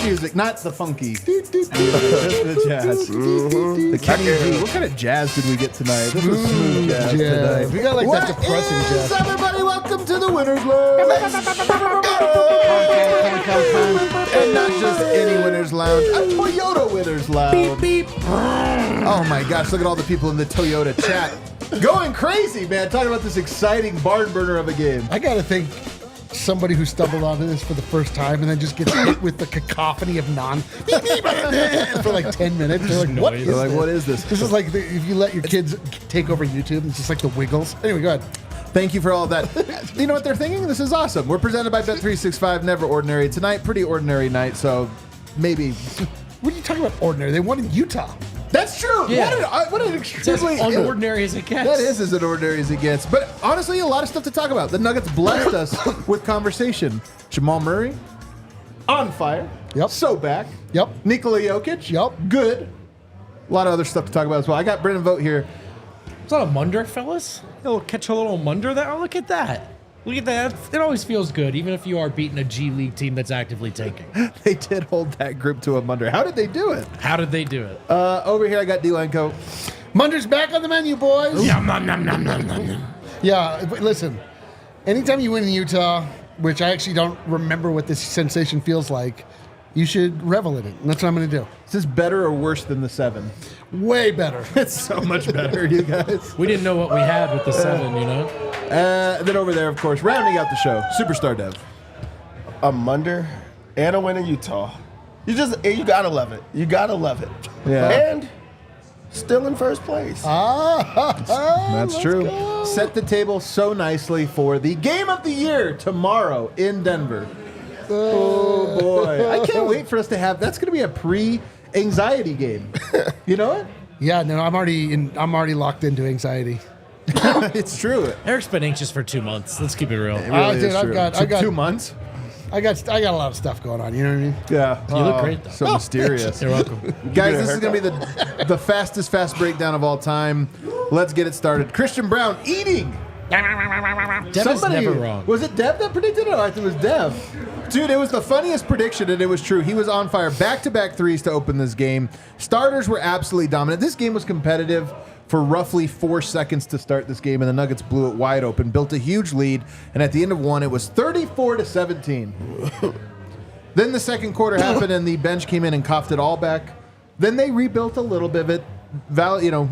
jazz music, not the funky. The jazz. The Kenny G. What kind of jazz did we get tonight? This was smooth jazz tonight. We got like that depressing jazz. Everybody, welcome to the Winners Lounge. And not just any Winners Lounge, a Toyota Winners Lounge. Beep, beep. Oh my gosh, look at all the people in the Toyota chat. Going crazy, man. Talking about this exciting barn burner of a game. I got to think somebody who stumbled onto this for the first time and then just gets hit with the cacophony of for like 10 minutes. They're like, what is this? What is this? This is like if you let your kids take over YouTube, it's just like the Wiggles. Anyway, go ahead. Thank you for all of that. You know what they're thinking? This is awesome. We're presented by Bet365, never ordinary. Tonight, pretty ordinary night, so maybe. What are you talking about ordinary? They won in Utah. That's true. Yeah. What an extremely unordinary as it gets. That is as ordinary as it gets. But honestly, a lot of stuff to talk about. The Nuggets blessed us with conversation. Jamal Murray, on fire. Yep. So back. Yep. Nikola Jokic. Yep. Good. A lot of other stuff to talk about as well. I got Brendan Vogt here. Is that a munder, fellas? You'll catch a little munder there. Oh, look at that. Look at that. It always feels good, even if you are beating a G League team that's actively tanking. They did hold that group to a munder. How did they do it? How did they do it? Over here, I got D-Lenko. Munder's back on the menu, boys. Yum, nom, nom, nom, nom, nom. Yeah, but listen, anytime you win in Utah, which I actually don't remember what this sensation feels like, you should revel in it. And that's what I'm going to do. Is this better or worse than the 7? Way better. It's so much better, you guys. We didn't know what we had with the 7, you know? Then over there, of course, rounding out the show, Superstar Dev. A munder and a win in Utah. You gotta love it. You gotta love it. Yeah. And still in first place. That's true. Set the table so nicely for the game of the year tomorrow in Denver. Oh boy. I can't wait for us to have, that's going to be a pre-anxiety game. You know it? Yeah, no, I'm already locked into anxiety. It's true. Eric's been anxious for 2 months. Let's keep it real. It really dude, is true. I got 2 months? I got a lot of stuff going on, you know what I mean? Yeah. You look great, though. So mysterious. You're welcome. Guys, this is going to be the fastest fast breakdown of all time. Let's get it started. Christian Braun eating. Dev is never wrong. Was it Dev that predicted it? I think it was Dev. Dude, it was the funniest prediction, and it was true. He was on fire. Back-to-back threes to open this game. Starters were absolutely dominant. This game was competitive for roughly 4 seconds to start this game, and the Nuggets blew it wide open, built a huge lead, and at the end of one, it was 34-17. Then the second quarter happened, and the bench came in and coughed it all back. Then they rebuilt a little bit of it,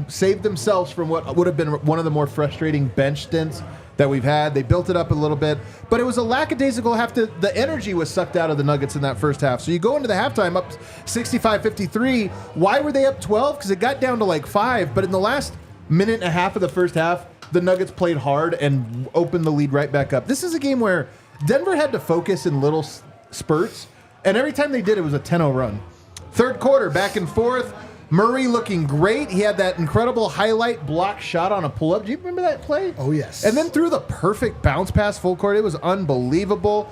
saved themselves from what would have been one of the more frustrating bench stints that we've had. They built it up a little bit, but it was a lackadaisical half. The energy was sucked out of the Nuggets in that first half. So you go into the halftime up 65-53. Why were they up 12? Because it got down to like 5, but in the last minute and a half of the first half, the Nuggets played hard and opened the lead right back up. This is a game where Denver had to focus in little spurts, and every time they did, it was a 10-0 run. Third quarter, back and forth. Murray looking great. He had that incredible highlight block shot on a pull-up. Do you remember that play? Oh, yes. And then threw the perfect bounce pass full court. It was unbelievable.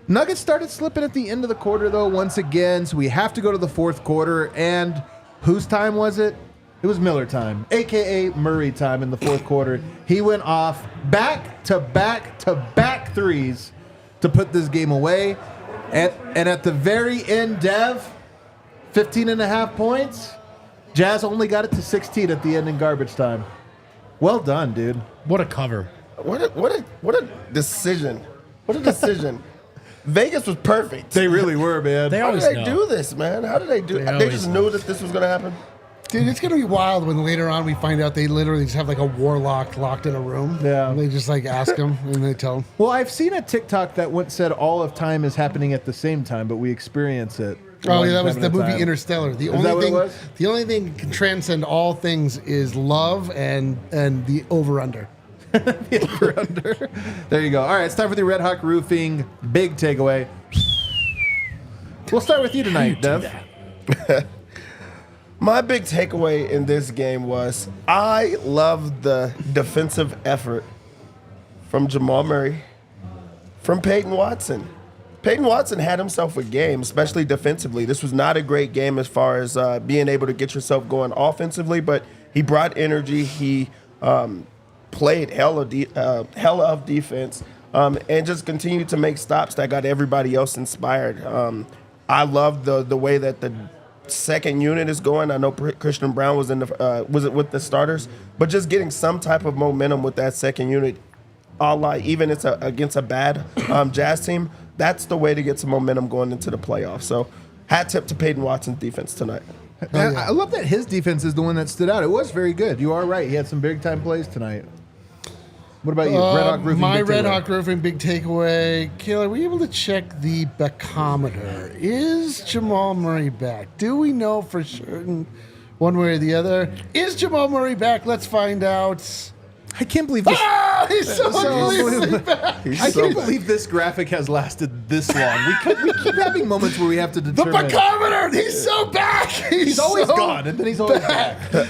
Nuggets started slipping at the end of the quarter, though, once again. So we have to go to the fourth quarter. And whose time was it? It was Miller time, a.k.a. Murray time in the fourth quarter. He went off back-to-back-to-back threes to put this game away. And at the very end, Dev, 15.5 points. Jazz only got it to 16 at the end in garbage time. Well done, dude. What a cover. What a decision. What a decision. Vegas was perfect. They really were, man. They How always did they know. do this, man? How did they do it? They always just know. knew that this was going to happen? Dude, it's going to be wild when later on we find out they literally just have like a warlock locked in a room. Yeah. And they just like ask him and they tell him. Well, I've seen a TikTok that once said all of time is happening at the same time, but we experience it. Oh, one yeah, that was time the at a movie time. Interstellar. The that what it was? The only thing that can transcend all things is love and the over-under. The over-under. There you go. All right, it's time for the Red Hawk Roofing big takeaway. We'll start with you tonight, Dev. My big takeaway in this game was I love the defensive effort from Jamal Murray, from Peyton Watson. Peyton Watson had himself a game, especially defensively. This was not a great game as far as being able to get yourself going offensively, but he brought energy. He played hell of defense and just continued to make stops that got everybody else inspired. I love the way that the second unit is going. I know Christian Braun was in the was it with the starters, but just getting some type of momentum with that second unit, even it's against a bad Jazz team. That's the way to get some momentum going into the playoffs. So, hat tip to Peyton Watson's defense tonight. I love that his defense is the one that stood out. It was very good. You are right. He had some big time plays tonight. What about you? Red Hawk Roofing. My big Red takeaway. Hawk Roofing big takeaway. Kayla, were you able to check the barometer? Is Jamal Murray back? Do we know for certain one way or the other? Is Jamal Murray back? Let's find out. I can't believe this. Ah, he's so unbelievably back. I can't believe this graphic has lasted this long. We keep having moments where we have to The determine. barometer. He's so back. He's always so gone, and then he's always back.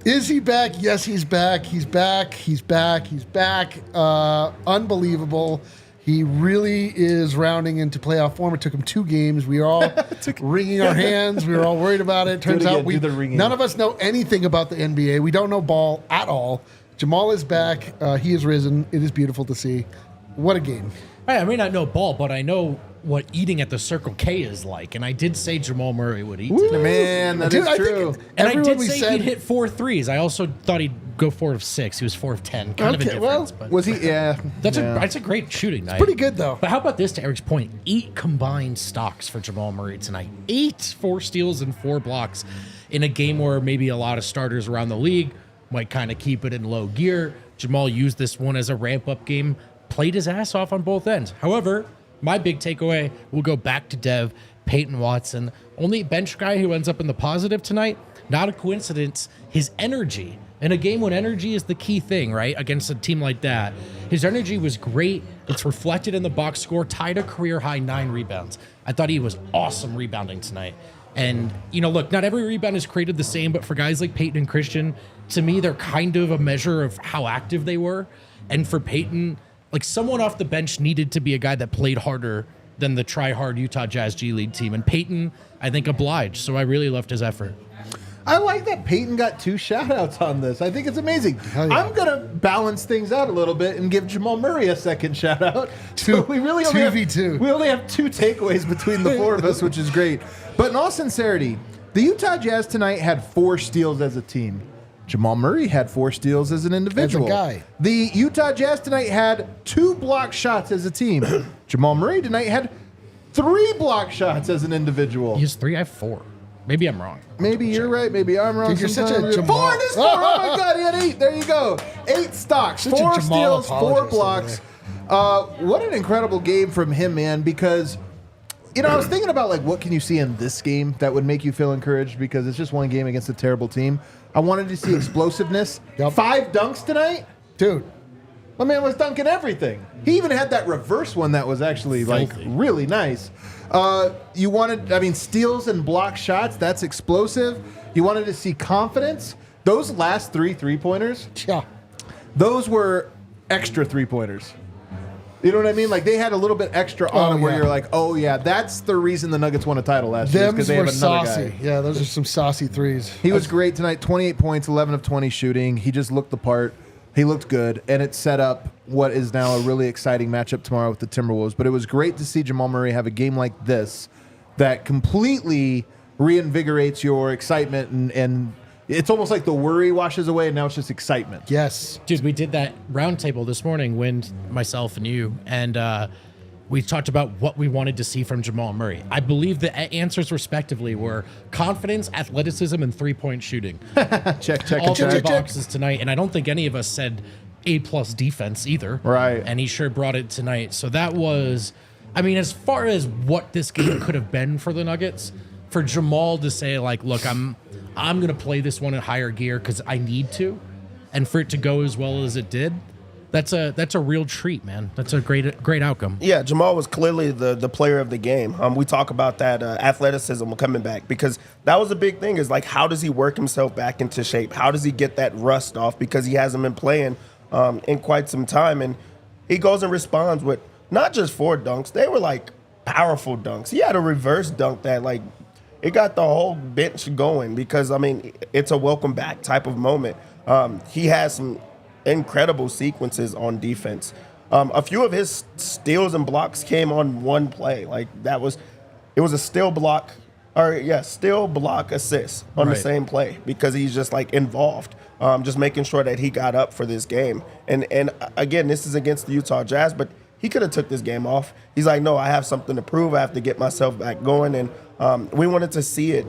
Is he back? Yes, he's back. He's back. He's back. He's back. Unbelievable. He really is rounding into playoff form. It took him 2 games. We were all wringing our hands. We were all worried about it. Turns out do the ringing. none of us know anything about the NBA. We don't know ball at all. Jamal is back. He has risen. It is beautiful to see. What a game. I may not know ball, but I know what eating at the Circle K is like. And I did say Jamal Murray would eat tonight. Man, that Dude, is I think true. And I everyone did we say said he'd hit 4 threes. I also thought he'd go 4 of 6. He was 4 of 10. Kind of a Okay, well, difference. But Was he? Yeah. that's yeah. a great shooting night. pretty good, though. But how about this, to Eric's point? 8 combined stocks for Jamal Murray tonight. 8, 4 steals and 4 blocks in a game where maybe a lot of starters around the league might kind of keep it in low gear. Jamal used this one as a ramp-up game, played his ass off on both ends. However, my big takeaway will go back to Dev, Peyton Watson. Only bench guy who ends up in the positive tonight. Not a coincidence. His energy. In a game when energy is the key thing, right? Against a team like that. His energy was great. It's reflected in the box score. Tied a career high 9 rebounds. I thought he was awesome rebounding tonight. And, look, not every rebound is created the same, but for guys like Peyton and Christian, to me, they're kind of a measure of how active they were. And for Peyton, like, someone off the bench needed to be a guy that played harder than the try-hard Utah Jazz G League team. And Peyton, I think, obliged. So I really loved his effort. I like that Peyton got 2 shout-outs on this. I think it's amazing. Hell yeah. I'm going to balance things out a little bit and give Jamal Murray a second shout-out. Two- we really only 2v2. We only have 2 takeaways between the 4 of us, which is great. But in all sincerity, the Utah Jazz tonight had 4 steals as a team. Jamal Murray had 4 steals as an individual. guy. The Utah Jazz tonight had 2 block shots as a team. Jamal Murray tonight had 3 block shots as an individual. He has 3, I have 4. Maybe I'm wrong. Maybe you're right. Maybe I'm wrong. Dude, you're such a sometimes. Jamal- 4 it is 4. Oh my God, he had 8. There you go. 8 stocks, Such a 4 Jamal steals, 4 apologist blocks. What an incredible game from him, man. Because I was thinking about what can you see in this game that would make you feel encouraged because it's just one game against a terrible team. I wanted to see explosiveness. Yep. 5 dunks tonight. Dude, My man was dunking everything. He even had that reverse one that was actually Filthy. really nice. You wanted, steals and block shots. That's explosive. You wanted to see confidence. Those last 3 3-pointers, yeah. those were extra 3-pointers. You know what I mean? Like they had a little bit extra on Oh, them where yeah. you're like, oh yeah, that's the reason the Nuggets won a title last year Them because they have were another saucy. guy. Yeah, those are some saucy threes. He was great tonight. 28 points, 11 of 20 shooting. He just looked the part. He looked good, and it set up what is now a really exciting matchup tomorrow with the Timberwolves. But it was great to see Jamal Murray have a game like this that completely reinvigorates your excitement, and it's almost like the worry washes away, and now it's just excitement. Yes. Dude, we did that roundtable this morning, Wind, myself, and you, and we talked about what we wanted to see from Jamal Murray. I believe the answers respectively were confidence, athleticism, and 3-point shooting. Check, All check. 3 boxes tonight, and I don't think any of us said A+ defense either. Right. And he sure brought it tonight. So that was, as far as what this game could have been for the Nuggets, for Jamal to say look, I'm going to play this one in higher gear because I need to, and for it to go as well as it did, that's a real treat, man. That's a great outcome. Yeah, Jamal was clearly the player of the game. We talk about that athleticism coming back because that was a big thing is how does he work himself back into shape? How does he get that rust off because he hasn't been playing in quite some time? And he goes and responds with not just 4 dunks. They were powerful dunks. He had a reverse dunk that it got the whole bench going because, it's a welcome back type of moment. He has some incredible sequences on defense. A few of his steals and blocks came on one play. it was a steal block assist on the same play because he's just like involved, just making sure that he got up for this game. And again, this is against the Utah Jazz, but he could have took this game off. He's like, no, I have something to prove. I have to get myself back going. And we wanted to see it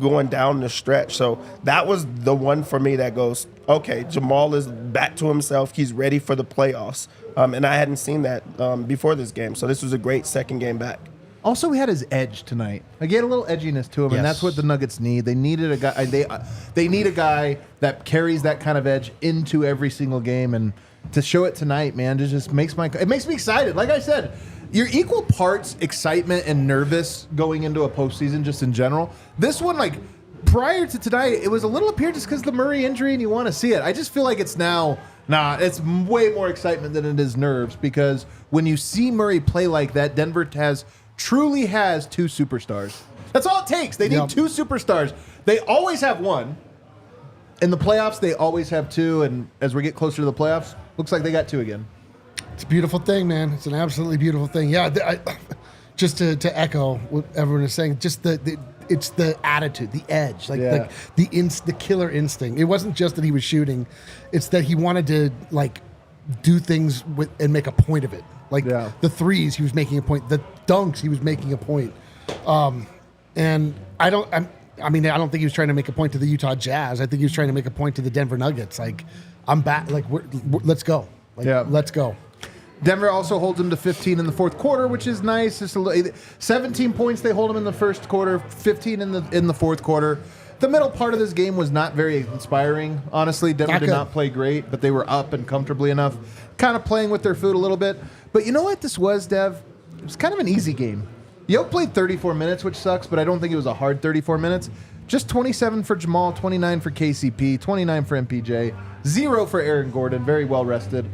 going down the stretch. So that was the one for me that goes, okay, Jamal is back to himself. He's ready for the playoffs. And I hadn't seen that before this game. So this was a great second game back. Also, he had his edge tonight. Like, he had a little edginess to him, and that's what the Nuggets need. They needed a guy. They need a guy that carries that kind of edge into every single game, and to show it tonight, man, it just makes me excited. Like I said, you're equal parts excitement and nervous going into a postseason, just in general. This one, like prior to tonight, it was a little up here just because of the Murray injury, and you want to see it. I just feel like it's now. Nah, it's way more excitement than it is nerves, because when you see Murray play like that, Denver truly has two superstars. That's all it takes. They need two superstars. They always have one. In the playoffs, they always have two, and as we get closer to the playoffs, looks like they got two again. It's a beautiful thing, man. It's an absolutely beautiful thing. Yeah, just to echo what everyone is saying, just it's the attitude, the edge, the killer instinct. It wasn't just that he was shooting; it's that he wanted to do things and make a point of it. The threes, he was making a point. The dunks, he was making a point. And I don't think he was trying to make a point to the Utah Jazz. I think he was trying to make a point to the Denver Nuggets. I'm back. Let's go. Let's go. Denver also holds him to 15 in the fourth quarter, which is nice. Just 17 points they hold him in the first quarter, 15 in the fourth quarter. The middle part of this game was not very inspiring. Honestly, Denver did not play great, but they were up and comfortably enough, kind of playing with their food a little bit. But you know what this was, Dev? It was kind of an easy game. Yoke played 34 minutes, which sucks, but I don't think it was a hard 34 minutes. Just 27 for Jamal, 29 for KCP, 29 for MPJ, 0 for Aaron Gordon, very well rested.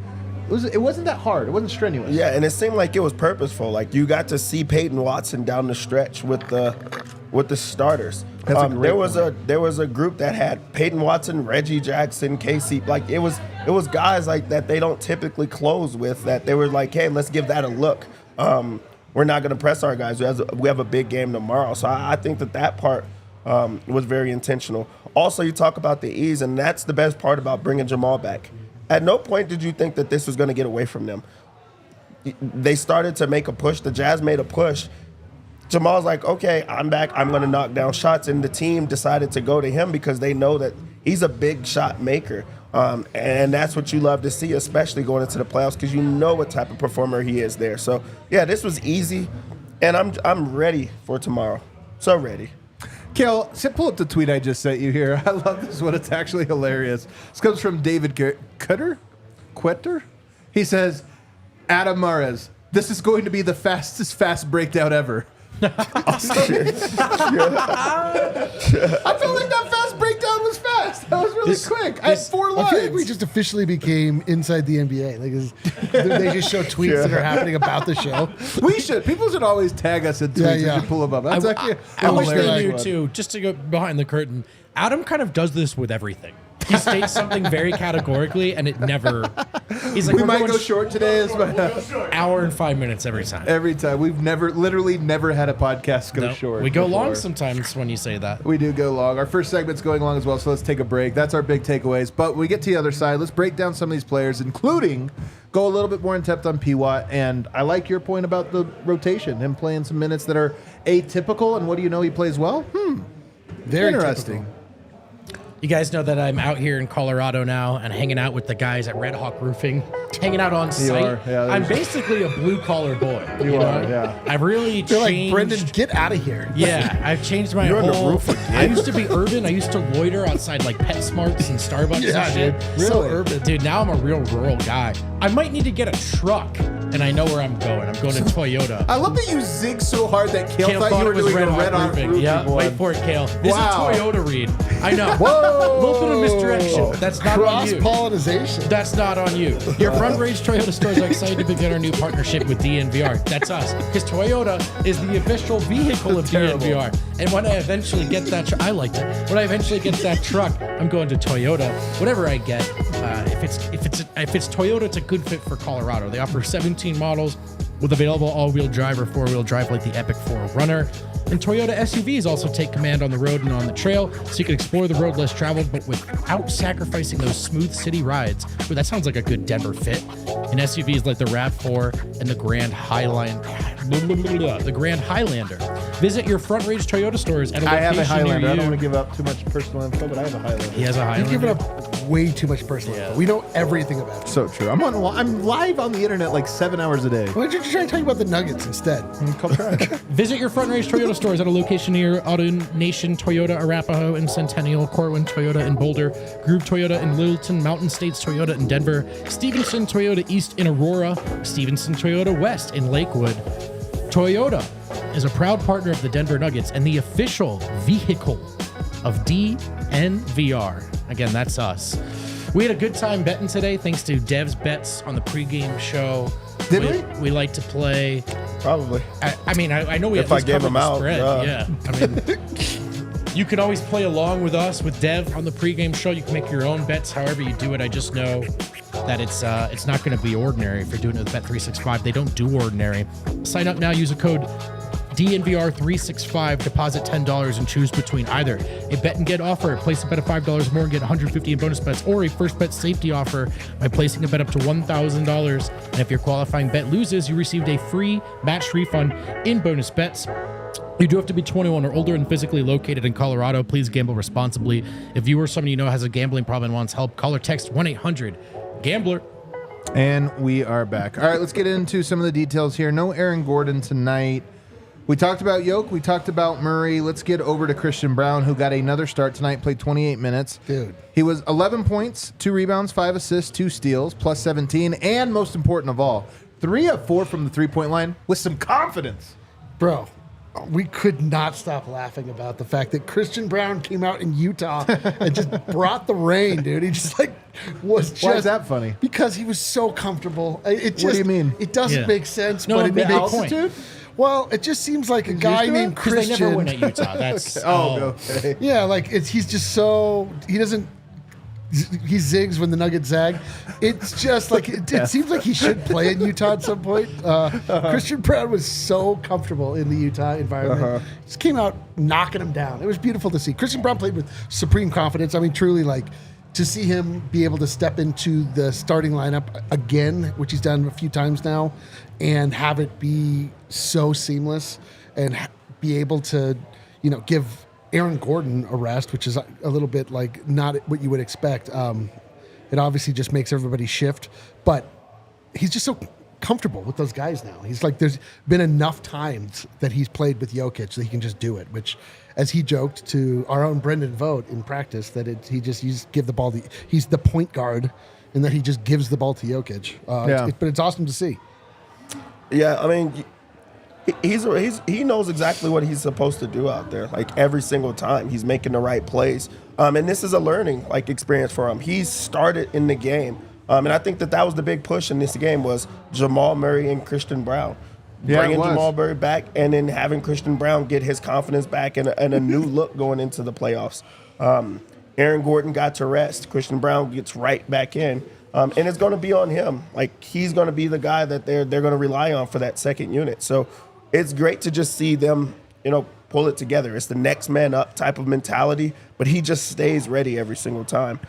It wasn't that hard. It wasn't strenuous. Yeah, and it seemed like it was purposeful. Like, you got to see Peyton Watson down the stretch with the starters. There was a group that had Peyton Watson, Reggie Jackson, KC. Like, it was guys like that they don't typically close with, that they were like, hey, let's give that a look. We're not going to press our guys. We have a big game tomorrow. So I think that part was very intentional. Also, you talk about the ease, and that's the best part about bringing Jamal back. At no point did you think that this was going to get away from them. They started to make a push. The Jazz made a push. Jamal's like, okay, I'm back. I'm going to knock down shots. And the team decided to go to him because they know that he's a big shot maker. And that's what you love to see, especially going into the playoffs, because you know what type of performer he is there. So, yeah, this was easy. And I'm ready for tomorrow. So ready. Kel, pull up the tweet I just sent you here. I love this one. It's actually hilarious. This comes from David Quetter. He says, Adam Mares, this is going to be the fastest fast breakdown ever. I felt like that fast breakdown was fast. That was really quick. I had 4 lines. I feel like we just officially became inside the NBA. They just show tweets that are happening about the show. We should. People should always tag us in tweets. We should pull them up. That's I wish they knew too. Just to go behind the curtain, Adam kind of does this with everything. He states something very categorically, and it never. He's like, we might go short today. Hour and 5 minutes every time. Every time. We've literally never had a podcast go short. We go long sometimes when you say that. We do go long. Our first segment's going long as well, so let's take a break. That's our big takeaways. But when we get to the other side, let's break down some of these players, including go a little bit more in depth on P-Watt. And I like your point about the rotation, him playing some minutes that are atypical. And what do you know? He plays well? Very interesting. Typical. You guys know that I'm out here in Colorado now and hanging out with the guys at Red Hawk Roofing, hanging out on site. I'm basically a blue-collar boy. You are, yeah. I've really They're changed. like, Brendan, get out of here. Yeah, I've changed my You're whole... on the roof again. I used to be urban. I used to loiter outside like PetSmarts and Starbucks and shit. Dude. So urban. Dude, now I'm a real rural guy. I might need to get a truck, and I know where I'm going. I'm going to Toyota. I love that you zig so hard that Kale thought you were doing a Red Hawk Roofing. Yeah, wait for it, Kale. This is Toyota read. I know. Whoa. A little bit of misdirection. That's not on you. Cross-pollinization. That's not on you. Your Front Range Toyota stores are excited to begin our new partnership with DNVR. That's us. Because Toyota is the official vehicle of DNVR. And when I eventually get that truck, I liked it. When I eventually get that truck, I'm going to Toyota. Whatever I get, if it's Toyota, it's a good fit for Colorado. They offer 17 models. with available all-wheel drive or four-wheel drive like the Epic 4Runner. And Toyota SUVs also take command on the road and on the trail, so you can explore the road less traveled, but without sacrificing those smooth city rides. Ooh, that sounds like a good Denver fit. And SUVs like the RAV4 and the Grand Highlander. Visit your Front Range Toyota stores at a location I have a Highlander. near I you. don't want to give up too much personal info, but I have a Highlander. He has a You've Highlander. given up way too much personal info. We know everything about you. So true. I'm live on the internet like 7 hours a day. Why don't you try to talk about the Nuggets instead? Call trash. Visit your Front Range Toyota stores at a location near Auto Nation Toyota, Arapahoe and Centennial, Corwin Toyota in Boulder, Groove Toyota in Littleton, Mountain States Toyota in Denver, Stevenson Toyota East in Aurora, Stevenson Toyota West in Lakewood. Toyota is a proud partner of the Denver Nuggets and the official vehicle of DNVR. Again, that's us. We had a good time betting today thanks to Dev's bets on the pregame show. Did we? We like to play. Probably. I know we If at least I gave covered them the out, spread. yeah. I mean, you can always play along with us with Dev on the pregame show. You can make your own bets however you do it. I just know that it's not going to be ordinary if you're doing it with Bet365. They don't do ordinary. Sign up now. Use a code DNVR365, deposit $10 and choose between either a bet and get offer, place a bet of $5 more and get $150 in bonus bets, or a first bet safety offer by placing a bet up to $1,000. And if your qualifying bet loses, you received a free match refund in bonus bets. You do have to be 21 or older and physically located in Colorado. Please gamble responsibly. If you or someone you know has a gambling problem and wants help, call or text 1-800-GAMBLER. And we are back. All right, let's get into some of the details here. No Aaron Gordon tonight. We talked about Yoke. We talked about Murray. Let's get over to Christian Braun, who got another start tonight, played 28 minutes. Dude. He was 11 points, 2 rebounds, 5 assists, 2 steals, plus 17, and most important of all, 3 of 4 from the three-point line with some confidence. Bro, we could not stop laughing about the fact that Christian Braun came out in Utah and just brought the rain, dude. He just was just. Why is that funny? Because he was so comfortable. It just, What do you mean? It doesn't Yeah. make sense, No, but it it made makes a point. Altitude? Well, it just seems like a guy used to named it? Because Christian. they never win at Utah. That's Okay. Yeah, he's just so he doesn't. He zigs when the Nuggets zag. It's just like it seems like he should play in Utah at some point. Christian Braun was so comfortable in the Utah environment. Just came out knocking him down. It was beautiful to see. Christian Braun played with supreme confidence. I mean, truly, to see him be able to step into the starting lineup again, which he's done a few times now, and have it be so seamless and be able to, give Aaron Gordon a rest, which is a little bit not what you would expect. It obviously just makes everybody shift, but he's just so comfortable with those guys now. He's there's been enough times that he's played with Jokic that he can just do it, which, as he joked to our own Brendan Vogt in practice, that you just give the ball he's the point guard and that he just gives the ball to Jokic. But it's awesome to see. Yeah, I mean, he knows exactly what he's supposed to do out there. Every single time, he's making the right plays. And this is a learning experience for him. He started in the game, and I think that was the big push in this game was Jamal Murray and Christian Braun. Yeah, Bringing it was. Jamal Murray back and then having Christian Braun get his confidence back and a new look going into the playoffs. Aaron Gordon got to rest. Christian Braun gets right back in. And it's going to be on him. He's going to be the guy that they're going to rely on for that second unit. So it's great to just see them, pull it together. It's the next man up type of mentality, but he just stays ready every single time.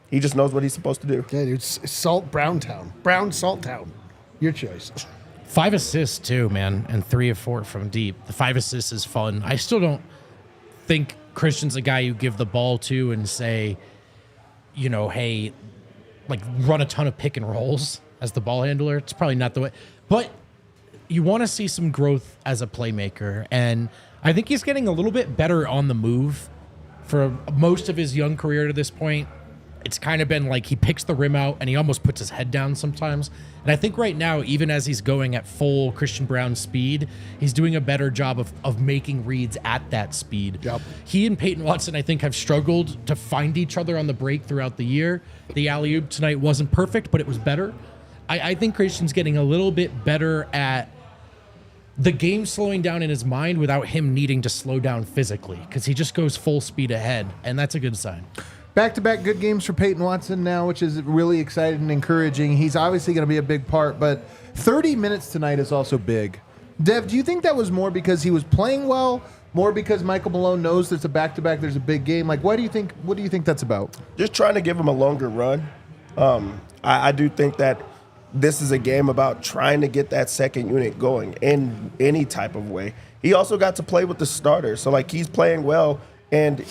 He just knows what he's supposed to do. Yeah, dude, it's Braun Town. Brown Salt Town. Your choice. 5 assists too, man, and 3 of 4 from deep. The 5 assists is fun. I still don't think Christian's a guy you give the ball to and say, hey, run a ton of pick and rolls as the ball handler. It's probably not the way. But you want to see some growth as a playmaker, and I think he's getting a little bit better on the move for most of his young career to this point. It's kind of been he picks the rim out and he almost puts his head down sometimes. And I think right now, even as he's going at full Christian Braun speed, he's doing a better job of making reads at that speed. Yep. He and Peyton Watson, I think, have struggled to find each other on the break throughout the year. The alley-oop tonight wasn't perfect, but it was better. I think Christian's getting a little bit better at the game slowing down in his mind without him needing to slow down physically, because he just goes full speed ahead, and that's a good sign. Back-to-back good games for Peyton Watson now, which is really exciting and encouraging. He's obviously going to be a big part, but 30 minutes tonight is also big. Dev, do you think that was more because he was playing well, more because Michael Malone knows there's a back-to-back, there's a big game? Like, what do you think that's about? Just trying to give him a longer run. I do think that this is a game about trying to get that second unit going in any type of way. He also got to play with the starters, so like he's playing well, and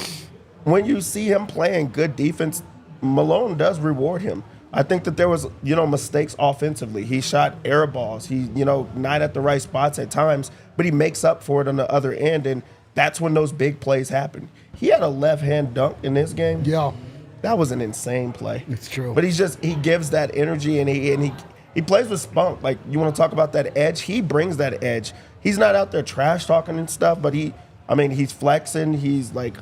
when you see him playing good defense, Malone does reward him. I think that there was, mistakes offensively. He shot air balls. He, not at the right spots at times, but he makes up for it on the other end, and that's when those big plays happen. He had a left-hand dunk in this game. Yeah. That was an insane play. It's true. But he gives that energy, and he plays with spunk. Like, you want to talk about that edge? He brings that edge. He's not out there trash talking and stuff, but he's flexing. He's like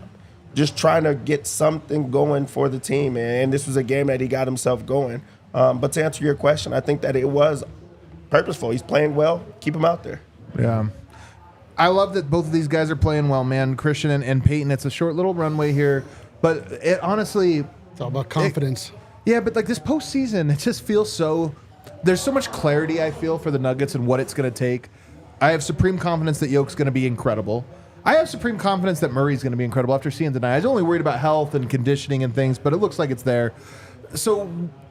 just trying to get something going for the team, and this was a game that he got himself going. But to answer your question, I think that it was purposeful. He's playing well. Keep him out there. Yeah. I love that both of these guys are playing well, man. Christian and Peyton. It's a short little runway here, but it honestly... It's all about confidence. Yeah, but like this postseason, it just feels so... There's so much clarity, I feel, for the Nuggets and what it's going to take. I have supreme confidence that Jokic's going to be incredible. I have supreme confidence that Murray's going to be incredible after seeing tonight. I was only worried about health and conditioning and things, but it looks like it's there. So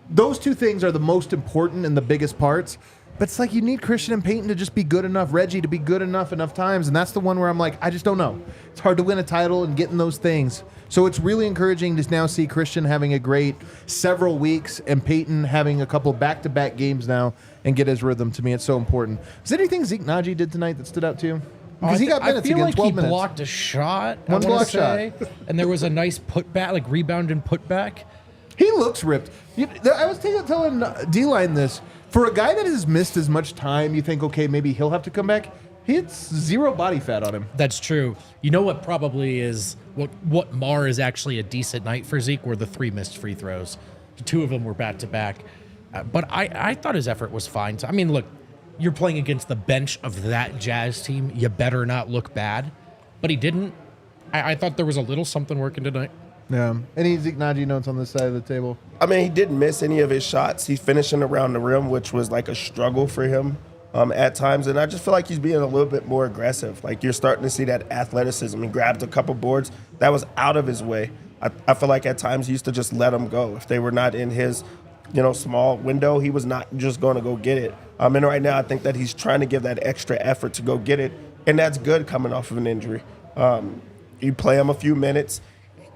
those two things are the most important and the biggest parts. But it's like you need Christian and Peyton to just be good enough, Reggie to be good enough times, and that's the one where I'm like, I just don't know. It's hard to win a title and getting those things. So it's really encouraging to now see Christian having a great several weeks and Peyton having a couple back-to-back games now and get his rhythm. To me, it's so important. Is there anything Zeke Nnaji did tonight that stood out to you? Because he got minutes again, 12 minutes. He blocked a shot. One block shot. And there was a nice putback, like rebound and putback. He looks ripped. I was telling D-Line this. For a guy that has missed as much time, you think, okay, maybe he'll have to come back. It's zero body fat on him. That's true. You know what probably is, what Mar is actually a decent night for Zeke were the 3 missed free throws. The 2 of them were back-to-back. But I thought his effort was fine. So, I mean, look, you're playing against the bench of that Jazz team. You better not look bad. But he didn't. I thought there was a little something working tonight. Yeah. Any Zeke Nnaji notes on this side of the table? I mean, he didn't miss any of his shots. He's finishing around the rim, which was like a struggle for him at times. And I just feel like he's being a little bit more aggressive. Like you're starting to see that athleticism. He grabbed a couple boards that was out of his way. I feel like at times he used to just let them go. If they were not in his, small window, he was not just going to go get it. And right now I think that he's trying to give that extra effort to go get it. And that's good coming off of an injury. You play him a few minutes.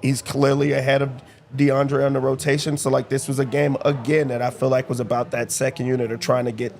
He's clearly ahead of DeAndre on the rotation. So, this was a game, again, that I feel like was about that second unit or trying to get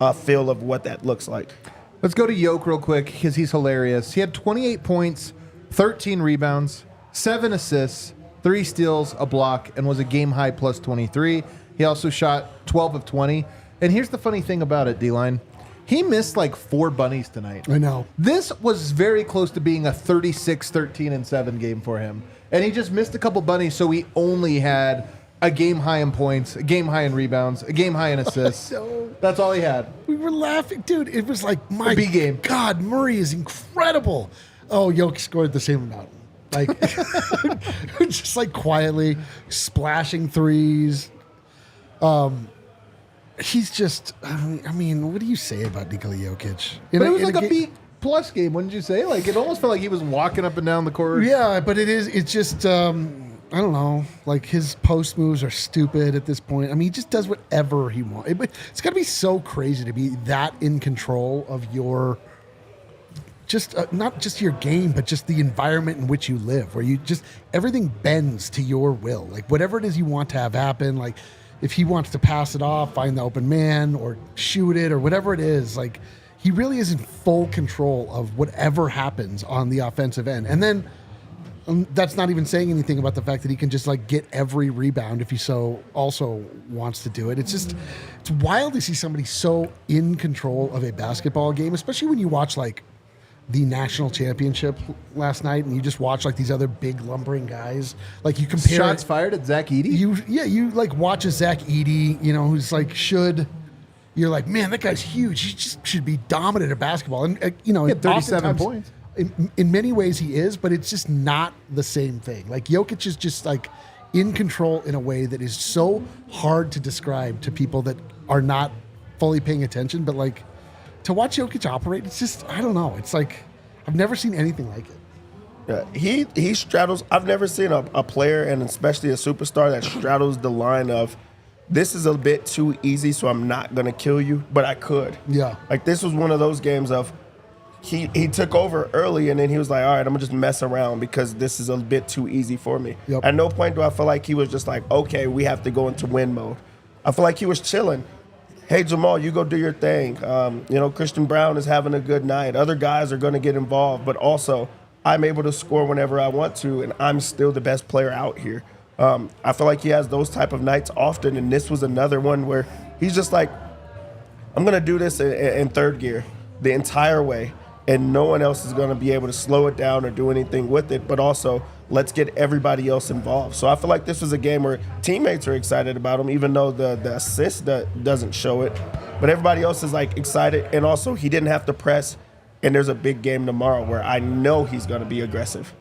a feel of what that looks like. Let's go to Jokic real quick because he's hilarious. He had 28 points, 13 rebounds, 7 assists, 3 steals, a block, and was a game-high plus 23. He also shot 12 of 20. And here's the funny thing about it, D-Line. He missed 4 bunnies tonight. I know. This was very close to being a 36-13-7 game for him. And he just missed a couple bunnies, so he only had a game high in points, a game high in rebounds, a game high in assists. That's all he had. We were laughing. Dude, it was like, my B game. God, Murray is incredible. Oh, Jokic scored the same amount. Just quietly splashing threes. He's just, I mean, what do you say about Nikola Jokic? But it was a B-plus game, wouldn't you say? It almost felt like he was walking up and down the court. Yeah, but it's just, I don't know, his post moves are stupid at this point. I mean, he just does whatever he wants. It's got to be so crazy to be that in control of your, not just your game, but just the environment in which you live, where you just, everything bends to your will. Whatever it is you want to have happen, if he wants to pass it off, find the open man, or shoot it, or whatever it is, he really is in full control of whatever happens on the offensive end. And then that's not even saying anything about the fact that he can just get every rebound if he so also wants to do it. It's wild to see somebody so in control of a basketball game, especially when you watch the national championship last night, and you just watch these other big lumbering guys. You compare shots fired at Zach Edey. You watch a Zach Edey, who's you're man, that guy's huge. He just should be dominant at basketball, and he had 37 points. In many ways he is, but it's just not the same thing. Jokic is just in control in a way that is so hard to describe to people that are not fully paying attention. But like to watch Jokic operate, it's just, I don't know. It's like, I've never seen anything like it. Yeah, he straddles. I've never seen a player, and especially a superstar, that straddles the line of, this is a bit too easy, so I'm not going to kill you, but I could. Yeah. Like, this was one of those games of, he took over early, and then he was like, all right, I'm going to just mess around because this is a bit too easy for me. Yep. At no point do I feel like he was just like, okay, we have to go into win mode. I feel like he was chilling. Hey, Jamal, you go do your thing. Christian Braun is having a good night. Other guys are going to get involved, but also I'm able to score whenever I want to, and I'm still the best player out here. I feel like he has those type of nights often, and this was another one where he's just like, I'm going to do this in third gear the entire way, and no one else is going to be able to slow it down or do anything with it, but also let's get everybody else involved. So I feel like this was a game where teammates are excited about him, even though the assist doesn't show it, but everybody else is like excited, and also he didn't have to press, and there's a big game tomorrow where I know he's going to be aggressive.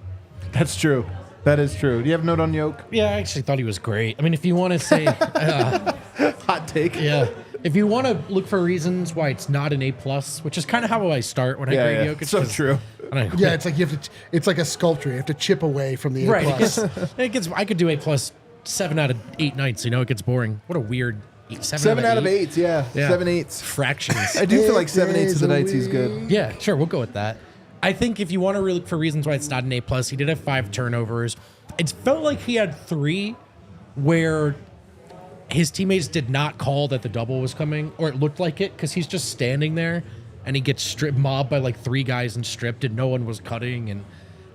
That's true. That is true. Do you have a note on Yoke? Yeah, I actually thought he was great. I mean, if you want to say, Hot take. yeah, if you want to look for reasons why it's not an A+, which is kind of how I start when I grade Jokic. So true. Yeah, it's like it's like a sculpture. You have to chip away from the A+. Right. It gets. I could do A+ 7 out of 8 nights. It gets boring. What a weird 7 out of 8. Yeah. 7/8 fractions. I do feel like 7/8 of the nights he's good. Yeah, sure, we'll go with that. I think if you want to really look for reasons why it's not an A+, he did have 5 turnovers. It felt like he had 3 where his teammates did not call that the double was coming, or it looked like it, because he's just standing there and he gets mobbed by like 3 guys and stripped, and no one was cutting. And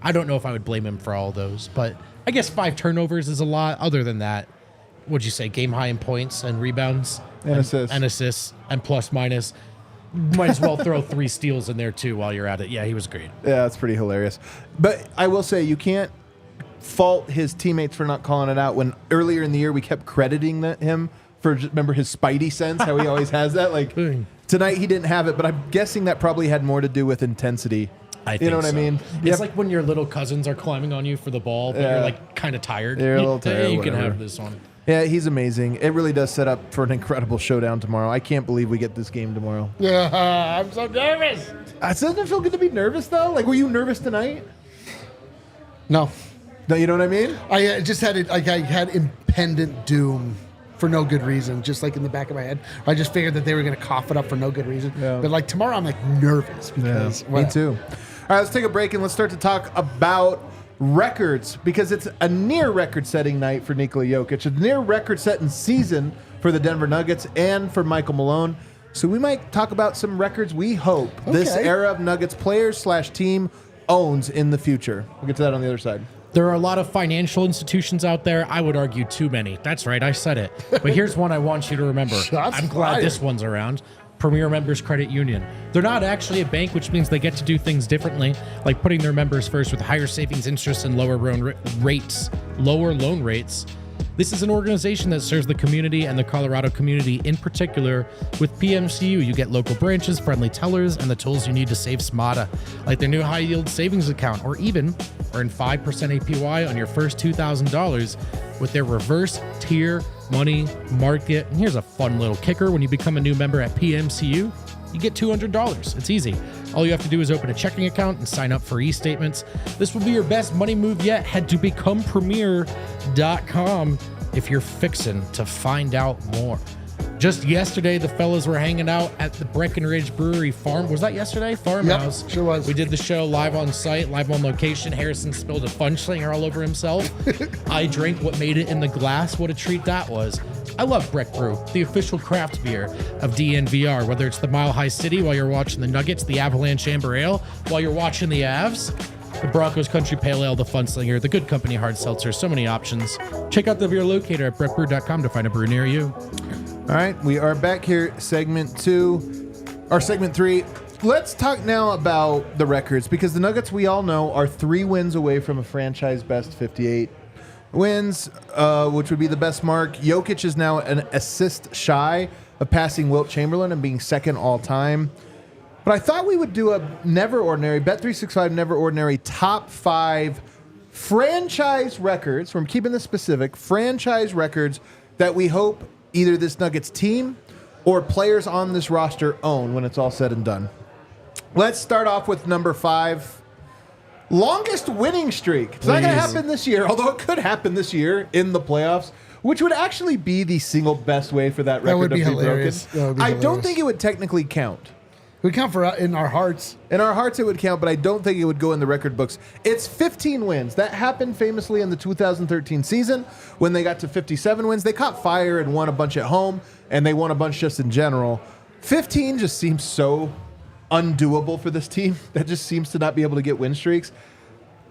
I don't know if I would blame him for all those, but I guess 5 turnovers is a lot. Other than that, what'd you say? Game high in points and rebounds and assists and plus minus. Might as well throw 3 steals in there too while you're at it. Yeah, he was great. Yeah, that's pretty hilarious. But I will say, you can't fault his teammates for not calling it out when earlier in the year we kept crediting him for, remember his spidey sense, how he always has that? Like tonight he didn't have it, but I'm guessing that probably had more to do with intensity. You know what I mean? It's like when your little cousins are climbing on you for the ball, but you're like kind of tired. You're a little tired. Hey, you can have this one. Yeah, he's amazing. It really does set up for an incredible showdown tomorrow. I can't believe we get this game tomorrow. Yeah, I'm so nervous. Doesn't it feel good to be nervous, though? Like, were you nervous tonight? No. No, you know what I mean? I just had it. Like, I had impendent doom for no good reason, just like in the back of my head. I just figured that they were going to cough it up for no good reason. Yeah. But like tomorrow, I'm like nervous because me too. All right, let's take a break and let's start to talk about records, because it's a near record-setting night for Nikola Jokic, a near record-setting season for the Denver Nuggets and for Michael Malone. So we might talk about some records we hope this era of Nuggets players/team owns in the future. We'll get to that on the other side. There are a lot of financial institutions out there. I would argue too many. That's right, I said it. But here's one I want you to remember. I'm glad this one's around. Premier Members Credit Union. They're not actually a bank, which means they get to do things differently, like putting their members first with higher savings interest and lower loan rates. This is an organization that serves the community and the Colorado community in particular. With PMCU, you get local branches, friendly tellers, and the tools you need to save smarter, like their new high-yield savings account, or even earn 5% APY on your first $2,000 with their reverse tier money market. And here's a fun little kicker. When you become a new member at PMCU, you get $200. It's easy. All you have to do is open a checking account and sign up for e-statements. This will be your best money move yet. Head to becomepremier.com if you're fixin' to find out more. Just yesterday, the fellas were hanging out at the Breckenridge Brewery farm. Was that yesterday? Farmhouse. Yep, sure was. We did the show live on site, live on location. Harrison spilled a fudge slinger all over himself. I drank what made it in the glass. What a treat that was. I love Breck Brew, the official craft beer of DNVR. Whether it's the Mile High City while you're watching the Nuggets, the Avalanche Amber Ale while you're watching the Avs, the Broncos Country Pale Ale, the Fun Slinger, the Good Company Hard Seltzer, so many options. Check out the beer locator at breckbrew.com to find a brew near you. All right, we are back here, segment 3. Let's talk now about the records, because the Nuggets, we all know, are 3 wins away from a franchise best 58 wins, which would be the best mark. Jokic is now an assist shy of passing Wilt Chamberlain and being second all time. But I thought we would do a never ordinary, Bet365 never ordinary top 5 franchise records, from keeping this specific, franchise records that we hope either this Nuggets team or players on this roster own when it's all said and done. Let's start off with number 5. Longest winning streak. It's not going to happen this year, although it could happen this year in the playoffs, which would actually be the single best way for that record to be hilarious. broken. I don't think it would technically count. It would count for in our hearts. In our hearts, it would count, but I don't think it would go in the record books. It's 15 wins. That happened famously in the 2013 season when they got to 57 wins. They caught fire and won a bunch at home, and they won a bunch just in general. 15 just seems so undoable for this team that just seems to not be able to get win streaks.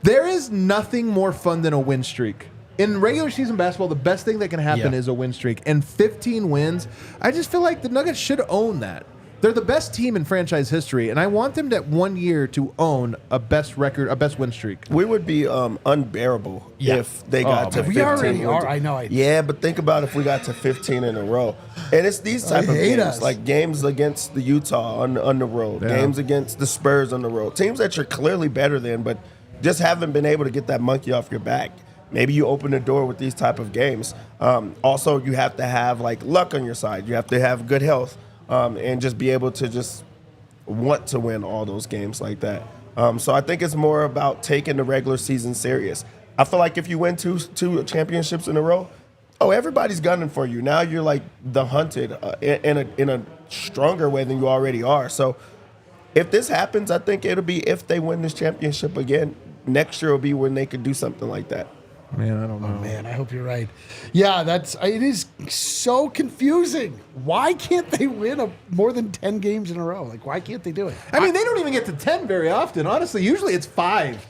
There is nothing more fun than a win streak. In regular season basketball, the best thing that can happen is a win streak. And 15 wins, I just feel like the Nuggets should own that. They're the best team in franchise history, and I want them that 1 year to own a best win streak. We would be unbearable if they got to 15. We already are. I know. Yeah, but think about if we got to 15 in a row. And it's these type of games, like games against the Utah on the road, games against the Spurs on the road, teams that you're clearly better than, but just haven't been able to get that monkey off your back. Maybe you open the door with these type of games. Also, you have to have like luck on your side. You have to have good health. And just be able to just want to win all those games like that. So I think it's more about taking the regular season serious. I feel like if you win two championships in a row, everybody's gunning for you. Now you're like the hunted in a stronger way than you already are. So if this happens, I think it'll be if they win this championship again. Next year will be when they could do something like that. Man, I don't know. Oh, man, I hope you're right. Yeah, it is so confusing. Why can't they win more than 10 games in a row? Like, why can't they do it? I mean, they don't even get to 10 very often. Honestly, usually it's 5.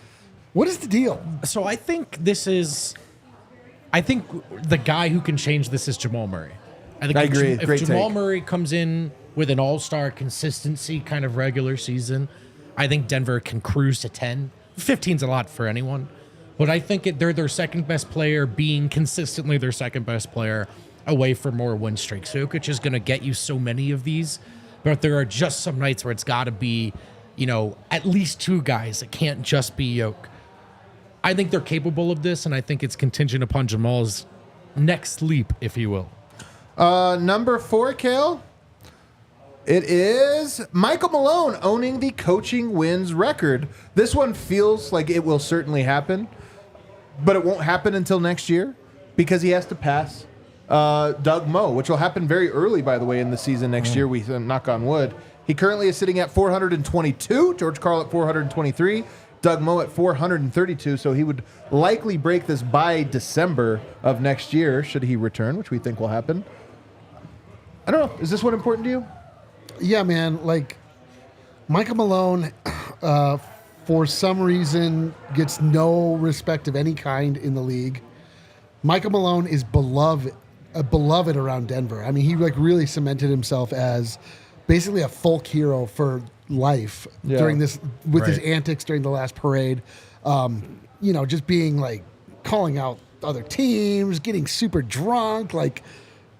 What is the deal? So I think the guy who can change this is Jamal Murray. I agree. If Jamal Murray comes in with an all-star consistency kind of regular season, I think Denver can cruise to 10. 15's a lot for anyone. But I think they're their second best player, being consistently their second best player, away from more win streaks. Jokic is going to get you so many of these, but there are just some nights where it's got to be, at least 2 guys. It can't just be Yoke. I think they're capable of this, and I think it's contingent upon Jamal's next leap, if you will. Number 4, Kale. It is Michael Malone owning the coaching wins record. This one feels like it will certainly happen, but it won't happen until next year because he has to pass Doug Moe, which will happen very early, by the way, in the season next year. We knock on wood. He currently is sitting at 422, George Karl at 423, Doug Moe at 432, so he would likely break this by December of next year, should he return, which we think will happen. I don't know. Is this one important to you? Yeah, man. Like, Michael Malone, for some reason, gets no respect of any kind in the league. Michael Malone is beloved around Denver. I mean, he really cemented himself as basically a folk hero for life during this, with his antics during the last parade. Just being like calling out other teams, getting super drunk, like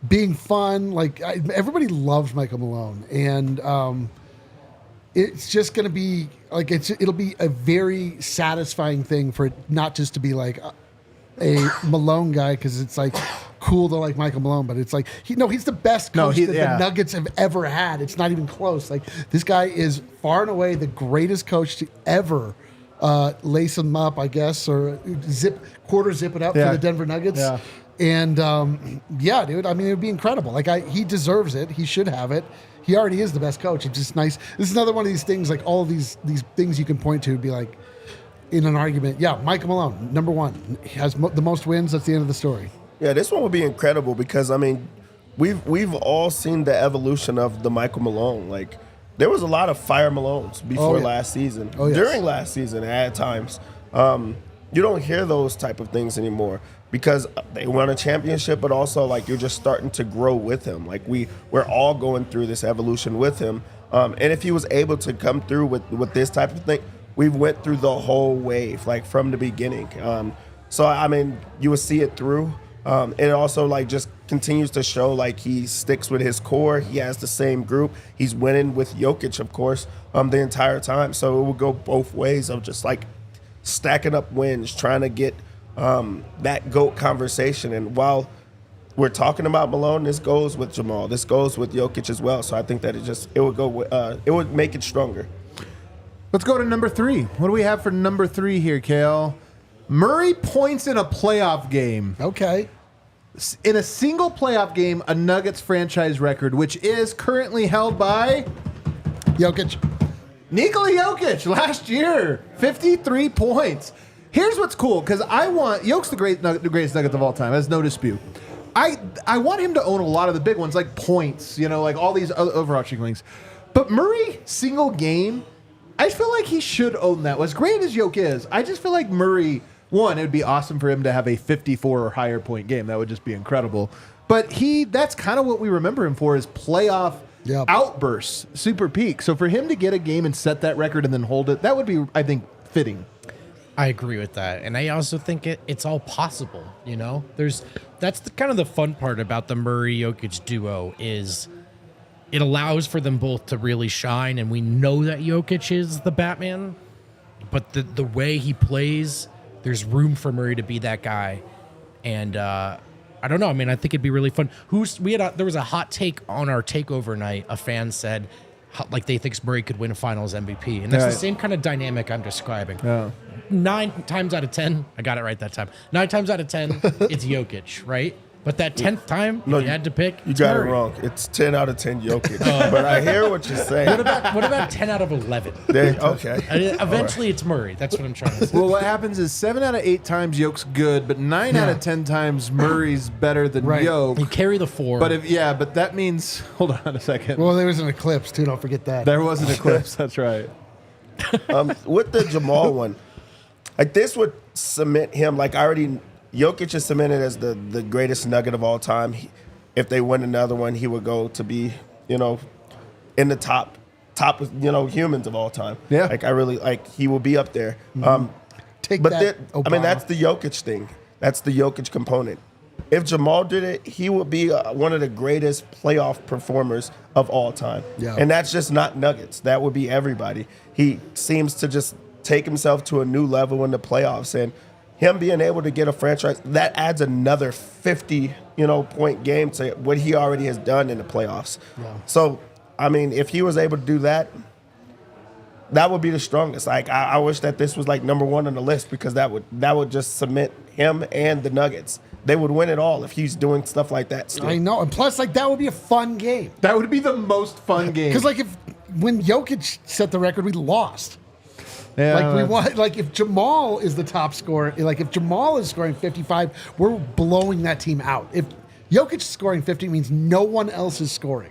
being fun. Like everybody loves Michael Malone, and it's just going to be like it'll be a very satisfying thing for it not just to be like a Malone guy, because it's like cool to like Michael Malone, but it's like he's the best coach that the Nuggets have ever had. It's not even close. Like, this guy is far and away the greatest coach to ever lace them up, I guess, or quarter zip it up for the Denver Nuggets. Yeah. And dude, I mean, it would be incredible. Like, he deserves it. He should have it. He already is the best coach. It's just nice. This is another one of these things, like all of these things you can point to, be like, in an argument, Michael Malone, number one, he has the most wins. That's the end of the story. Yeah, this one would be incredible because, I mean, we've all seen the evolution of the Michael Malone. Like, there was a lot of fire Malones before last season, during last season at times. You don't hear those type of things anymore because they won a championship, but also, like, you're just starting to grow with him. Like, we're all going through this evolution with him. And if he was able to come through with this type of thing, we've went through the whole wave, like, from the beginning. So, I mean, you will see it through. And it also, like, just continues to show, like, he sticks with his core. He has the same group. He's winning with Jokic, of course, the entire time. So it will go both ways of just, like, stacking up wins, trying to get that GOAT conversation. And while we're talking about Malone, this goes with Jamal. This goes with Jokic as well. So I think that it would make it stronger. Let's go to number 3. What do we have for number 3 here, Kale? Murray points in a playoff game. Okay. In a single playoff game, a Nuggets franchise record, which is currently held by Jokic. Nikola Jokic last year, 53 points. Here's what's cool, because Jokic's the greatest Nuggets of all time. There's no dispute. I want him to own a lot of the big ones, like points, like all these other overarching things. But Murray, single game, I feel like he should own that. As great as Jokic is, I just feel like Murray, one, it would be awesome for him to have a 54 or higher point game. That would just be incredible. But that's kind of what we remember him for, is playoff outbursts, super peak. So for him to get a game and set that record and then hold it, that would be, I think, fitting. I agree with that, and I also think it's all possible. That's kind of the fun part about the Murray-Jokic duo is it allows for them both to really shine, and we know that Jokic is the Batman, but the way he plays, there's room for Murray to be that guy, and I don't know. I mean, I think it'd be really fun. There was a hot take on our takeover night. A fan said, like, they think Murray could win a Finals MVP, and that's the same kind of dynamic I'm describing. Yeah. 9 times out of 10, I got it right that time. 9 times out of 10, it's Jokic, right? But that 10th time, if you had to pick, You got Murray. it wrong. It's 10 out of 10 Jokic. But I hear what you're saying. What about 10 out of 11? Okay. Eventually, it's Murray. That's what I'm trying to say. Well, what happens is 7 out of 8 times Jokic's good, but 9 out of 10 times Murray's better than Jokic. You carry the 4. But that means, hold on a second. Well, there was an eclipse, too. Don't forget that. There was an eclipse. That's right. With the Jamal one, like, this would cement him. Like, Jokic is cemented as the greatest Nugget of all time. If they win another one, he would go to be, in the top, humans of all time. Yeah. Like, he will be up there. Take But that, Obama. that's the Jokic thing. That's the Jokic component. If Jamal did it, he would be one of the greatest playoff performers of all time. Yeah. And that's just not Nuggets. That would be everybody. He seems to just take himself to a new level in the playoffs, and him being able to get a franchise, that adds another 50, point game to what he already has done in the playoffs. Yeah. So, I mean, if he was able to do that, that would be the strongest. Like, I wish that this was like number 1 on the list, because that would just cement him and the Nuggets. They would win it all if he's doing stuff like that still. I know. And plus, like, that would be a fun game. That would be the most fun game. Because, like, when Jokic set the record, we lost. Yeah, Like, we want, like, if Jamal is the top scorer, like, if Jamal is scoring 55, we're blowing that team out. If Jokic is scoring 50, it means no one else is scoring.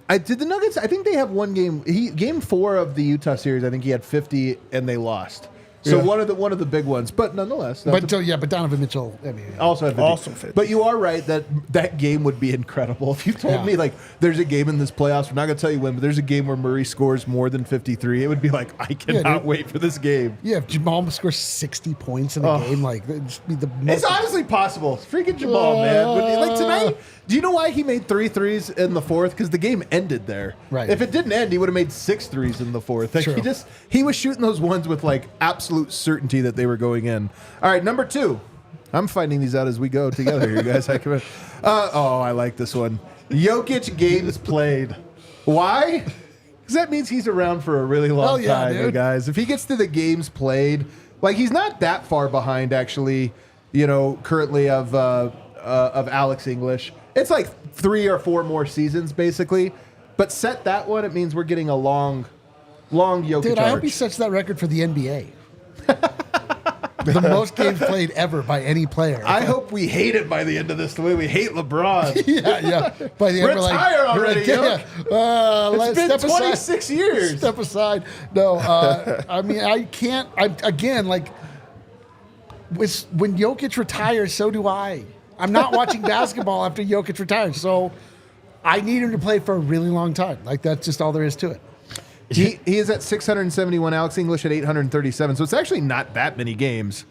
Did the Nuggets, I think they have one game. Game 4 of the Utah series, I think he had 50 and they lost. So one of the big ones, but nonetheless. But Donovan Mitchell, I mean, also had 50. Also 50. But you are right that game would be incredible. If you told me, like, there's a game in this playoffs, we're not going to tell you when, but there's a game where Murray scores more than 53, it would be like, I cannot wait for this game. yeah, if Jamal scores 60 points in a game, like, it'd just be the most. It's honestly possible. Freaking Jamal, man. Like, tonight, do you know why he made 3 threes in the fourth? Because the game ended there. Right. If it didn't end, he would have made 6 threes in the fourth. Like, True. he was shooting those ones with, like, absolute certainty that they were going in. All right, number 2. I'm finding these out as we go together here, guys. I like this one. Jokic games played. Why? Because that means he's around for a really long time, dude. you guys. If he gets to the games played, like, he's not that far behind, actually, currently of Alex English. It's like 3 or 4 more seasons, basically. But set that one, it means we're getting a long Jokic Dude, I hope arc. he sets that record for the NBA. The most games played ever by any player. I hope we hate it by the end of this the way we hate LeBron. yeah. By the end, Retire already, let's It's been step 26 years. Step aside. No, I mean, I can't. Again, like, when Jokic retires, so do I. I'm not watching basketball after Jokic retires, so I need him to play for a really long time. Like, that's just all there is to it. He is at 671, Alex English at 837, so it's actually not that many games.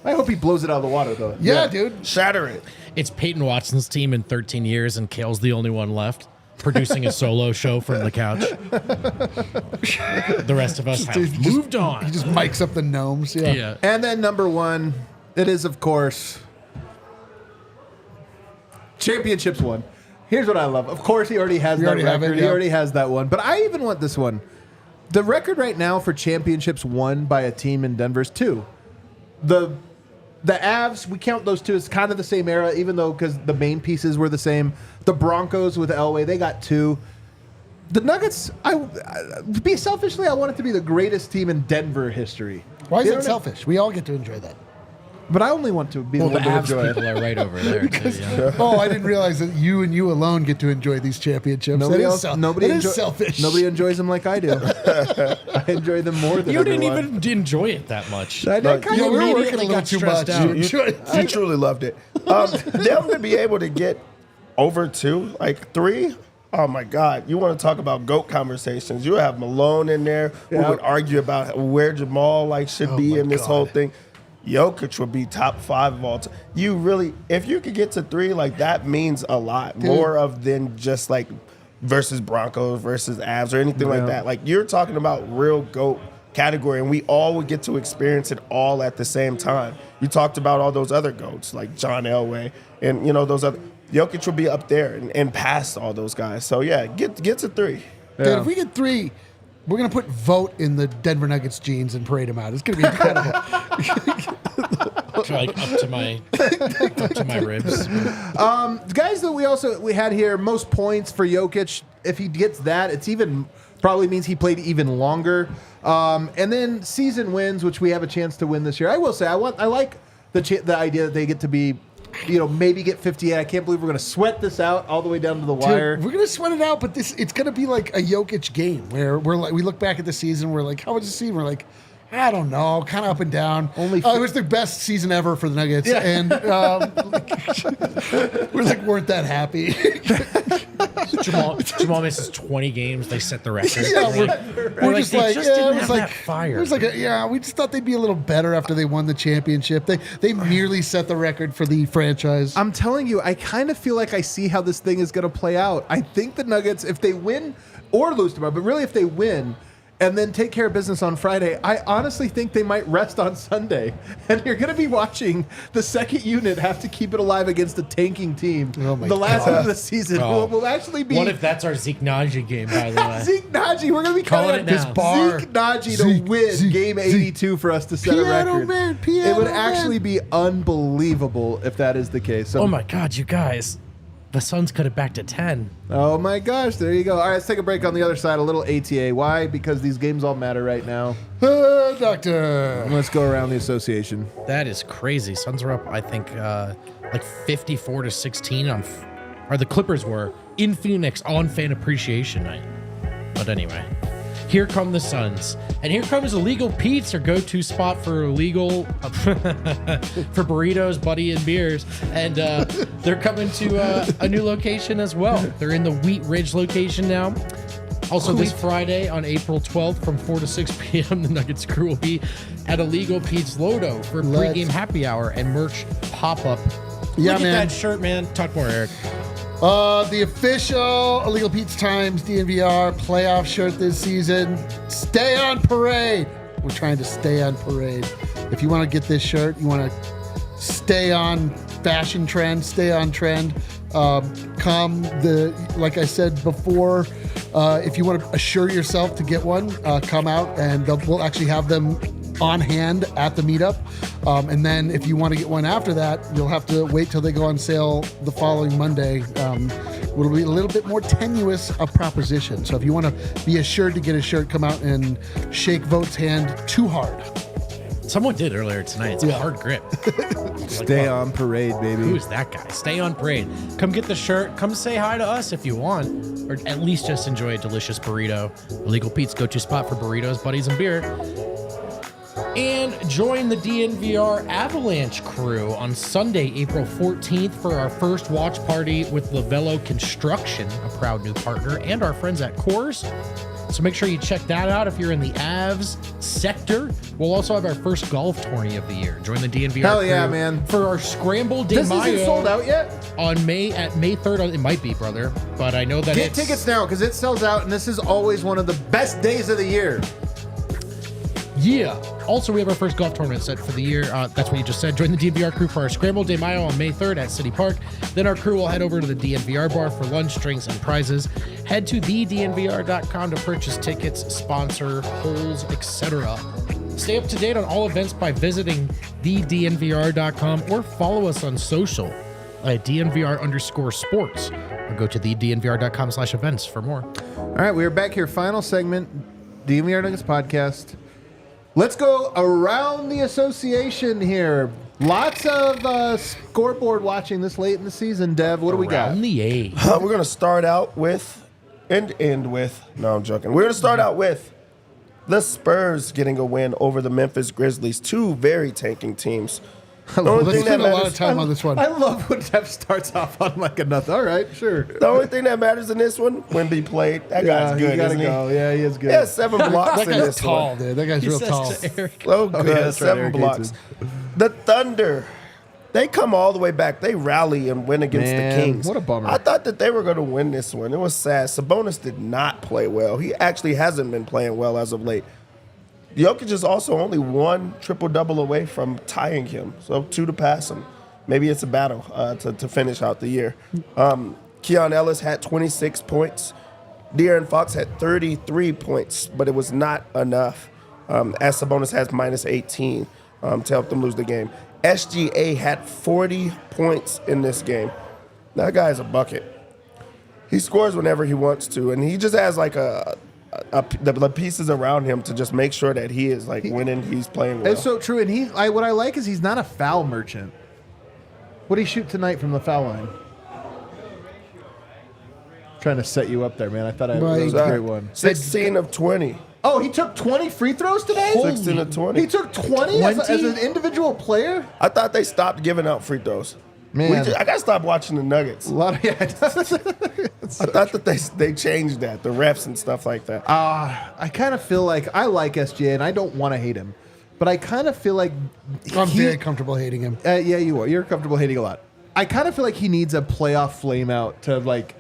I hope he blows it out of the water, though. Yeah, dude. Shatter it. It's Peyton Watson's team in 13 years, and Kale's the only one left. producing a solo show from the couch. The rest of us have moved on. He just mics up the gnomes. Yeah. Yeah. And then number one, it is, of course, championships one. Here's what I love. Of course, he already has that record. He already has that one. But I even want this one. The record right now for championships won by a team in Denver is 2. The Avs, we count those 2 as kind of the same era, even though because the main pieces were the same. The Broncos with Elway, they got 2. The Nuggets, selfishly, I want it to be the greatest team in Denver history. Why is it selfish? We all get to enjoy that. But I only want to be the one to enjoy people it. are right over there. Too, yeah. Oh, I didn't realize that you and you alone get to enjoy these championships. Nobody else, It is selfish. Nobody enjoys them like I do. I enjoy them more than You didn't everyone. even enjoy it that much. I kind You of were immediately working a little got too stressed much. out. You truly loved it. Them to be able to get over 2, like 3. Oh my God! You want to talk about GOAT conversations? You have Malone in there who would argue about where Jamal should be in this whole thing. Jokic would be top 5 of all time. You really, if you could get to 3, that means a lot more of than just versus Broncos versus Avs or anything like that. You're talking about real GOAT category, and we all would get to experience it all at the same time. You talked about all those other GOATs like John Elway and those other. Jokic will be up there and past all those guys. So yeah, get to 3. Dude, if we get 3, we're gonna put Vogt in the Denver Nuggets jeans and parade him out. It's gonna be incredible. Up to my ribs. The guys that we had here, most points for Jokic. If he gets that, it's even probably means he played even longer. And then season wins, which we have a chance to win this year. I will say I like the idea that they get to be. Maybe get 58. I can't believe we're going to sweat this out all the way down to the wire. Dude, we're going to sweat it out, but it's going to be like a Jokic game where we look back at the season. We're like, how was the season? We're like, I don't know, kind of up and down. It was the best season ever for the Nuggets, and weren't that happy. Jamal misses 20 games. They set the record. Yeah, we're just like, didn't have that fire. It was like, we just thought they'd be a little better after they won the championship. They merely set the record for the franchise. I'm telling you, I kind of feel like I see how this thing is going to play out. I think the Nuggets, if they win or lose tomorrow, but really if they win and then take care of business on Friday, I honestly think they might rest on Sunday. And you're going to be watching the second unit have to keep it alive against a tanking team. Oh my the last God. of the season will actually be... What if that's our Zeke Nnaji game, by the way? Zeke Nnaji, we're going to be Calling calling it now. this bar. Zeke Nnaji to win game 82 for us to set a Piano record. man, piano it would man. actually be unbelievable if that is the case. So, Oh my God, you guys. The Suns cut it back to 10. oh my gosh, there you go. All right, let's take a break on the other side, a little ATA. Why? Because these games all matter right now. Doctor. Let's go around the association. That is crazy. Suns are up, I think, 54-16 on, or the Clippers were in Phoenix on Fan Appreciation Night. But anyway, here come the Suns, and here comes Illegal Pete's, our go-to spot for illegal for burritos, buddy, and beers. And they're coming to a new location as well. They're in the Wheat Ridge location now. Also, this Friday on April 12th from 4 to 6 p.m., the Nuggets crew will be at Illegal Pete's Lodo for a pregame happy hour and merch pop-up. Yeah, Look at man. that shirt, man. Talk more, Eric. The official Illegal Pete's Times DNVR playoff shirt this season. Stay on parade. We're trying to stay on parade. If you want to get this shirt, you want to stay on fashion trend, stay on trend. Like I said before, if you want to assure yourself to get one, come out and we'll actually have them on hand at the meetup. And then if you want to get one after that, you'll have to wait till they go on sale the following Monday. It'll be a little bit more tenuous a proposition. So if you want to be assured to get a shirt, come out and shake Vogt's hand too hard. Someone did earlier tonight. It's a hard grip. Stay on parade, baby. Who is that guy? Stay on parade. Come get the shirt. Come say hi to us if you want. Or at least just enjoy a delicious burrito. Illegal Pete's go-to spot for burritos, buddies, and beer. And join the DNVR Avalanche crew on Sunday, April 14th for our first watch party with Lavello Construction, a proud new partner, and our friends at Coors. So make sure you check that out if you're in the Avs sector. We'll also have our first golf tourney of the year. Join the DNVR Hell yeah, crew man. for our Scramble de This Mayo. isn't sold out yet? At May 3rd. It might be, brother. But I know that Get tickets now because it sells out, and this is always one of the best days of the year. Yeah. Also, we have our first golf tournament set for the year. That's what you just said. Join the DNVR crew for our Scramble de Mayo on May 3rd at City Park. Then our crew will head over to the DNVR Bar for lunch, drinks, and prizes. Head to thednvr.com to purchase tickets, sponsor, holes, etc. Stay up to date on all events by visiting thednvr.com or follow us on social at DNVR_sports or go to thednvr.com/events for more. All right, we are back here. Final segment, DNVR Nuggets Podcast. Let's go around the association here. Lots of scoreboard watching this late in the season, Dev. What do we got? Around the A. We're going to start out with and end with. No, I'm joking. We're going to start out with the Spurs getting a win over the Memphis Grizzlies. Two very tanking teams. The only Let's thing that spend a lot of matters, time on this one. I love when Dev starts off on like another. All right, sure. the only thing that matters in this one, Wemby played. That guy's good, you gotta isn't he? go. Yeah, he is good. He has 7 blocks That in guy's this tall, one. dude. That guy's real tall. Oh, good. yeah, that's right, 7 Eric blocks. hates The Thunder, they come all the way back. They rally and win against Man, the Kings. what a bummer. I thought that they were going to win this one. It was sad. Sabonis did not play well. He actually hasn't been playing well as of late. Jokic is also only one triple-double away from tying him, so 2 to pass him. Maybe it's a battle to finish out the year. Keon Ellis had 26 points. De'Aaron Fox had 33 points, but it was not enough, as Sabonis has minus 18 to help them lose the game. SGA had 40 points in this game. That guy is a bucket. He scores whenever he wants to, and he just has like the pieces around him to just make sure that he is like winning. He's playing well. It's so true. And what I like is he's not a foul merchant. What did he shoot tonight from the foul line? Trying to set you up there, man. I thought that was a great one. 16 of 20. Oh, he took 20 free throws today? 16 of 20. He took 20 as an individual player? I thought they stopped giving out free throws. Man. I got to stop watching the Nuggets. A lot of, yeah. I thought that they changed that, the refs and stuff like that. I kind of feel like I like SGA, and I don't want to hate him. But I kind of feel like I'm very comfortable hating him. yeah, you are. You're comfortable hating a lot. I kind of feel like he needs a playoff flame out to like.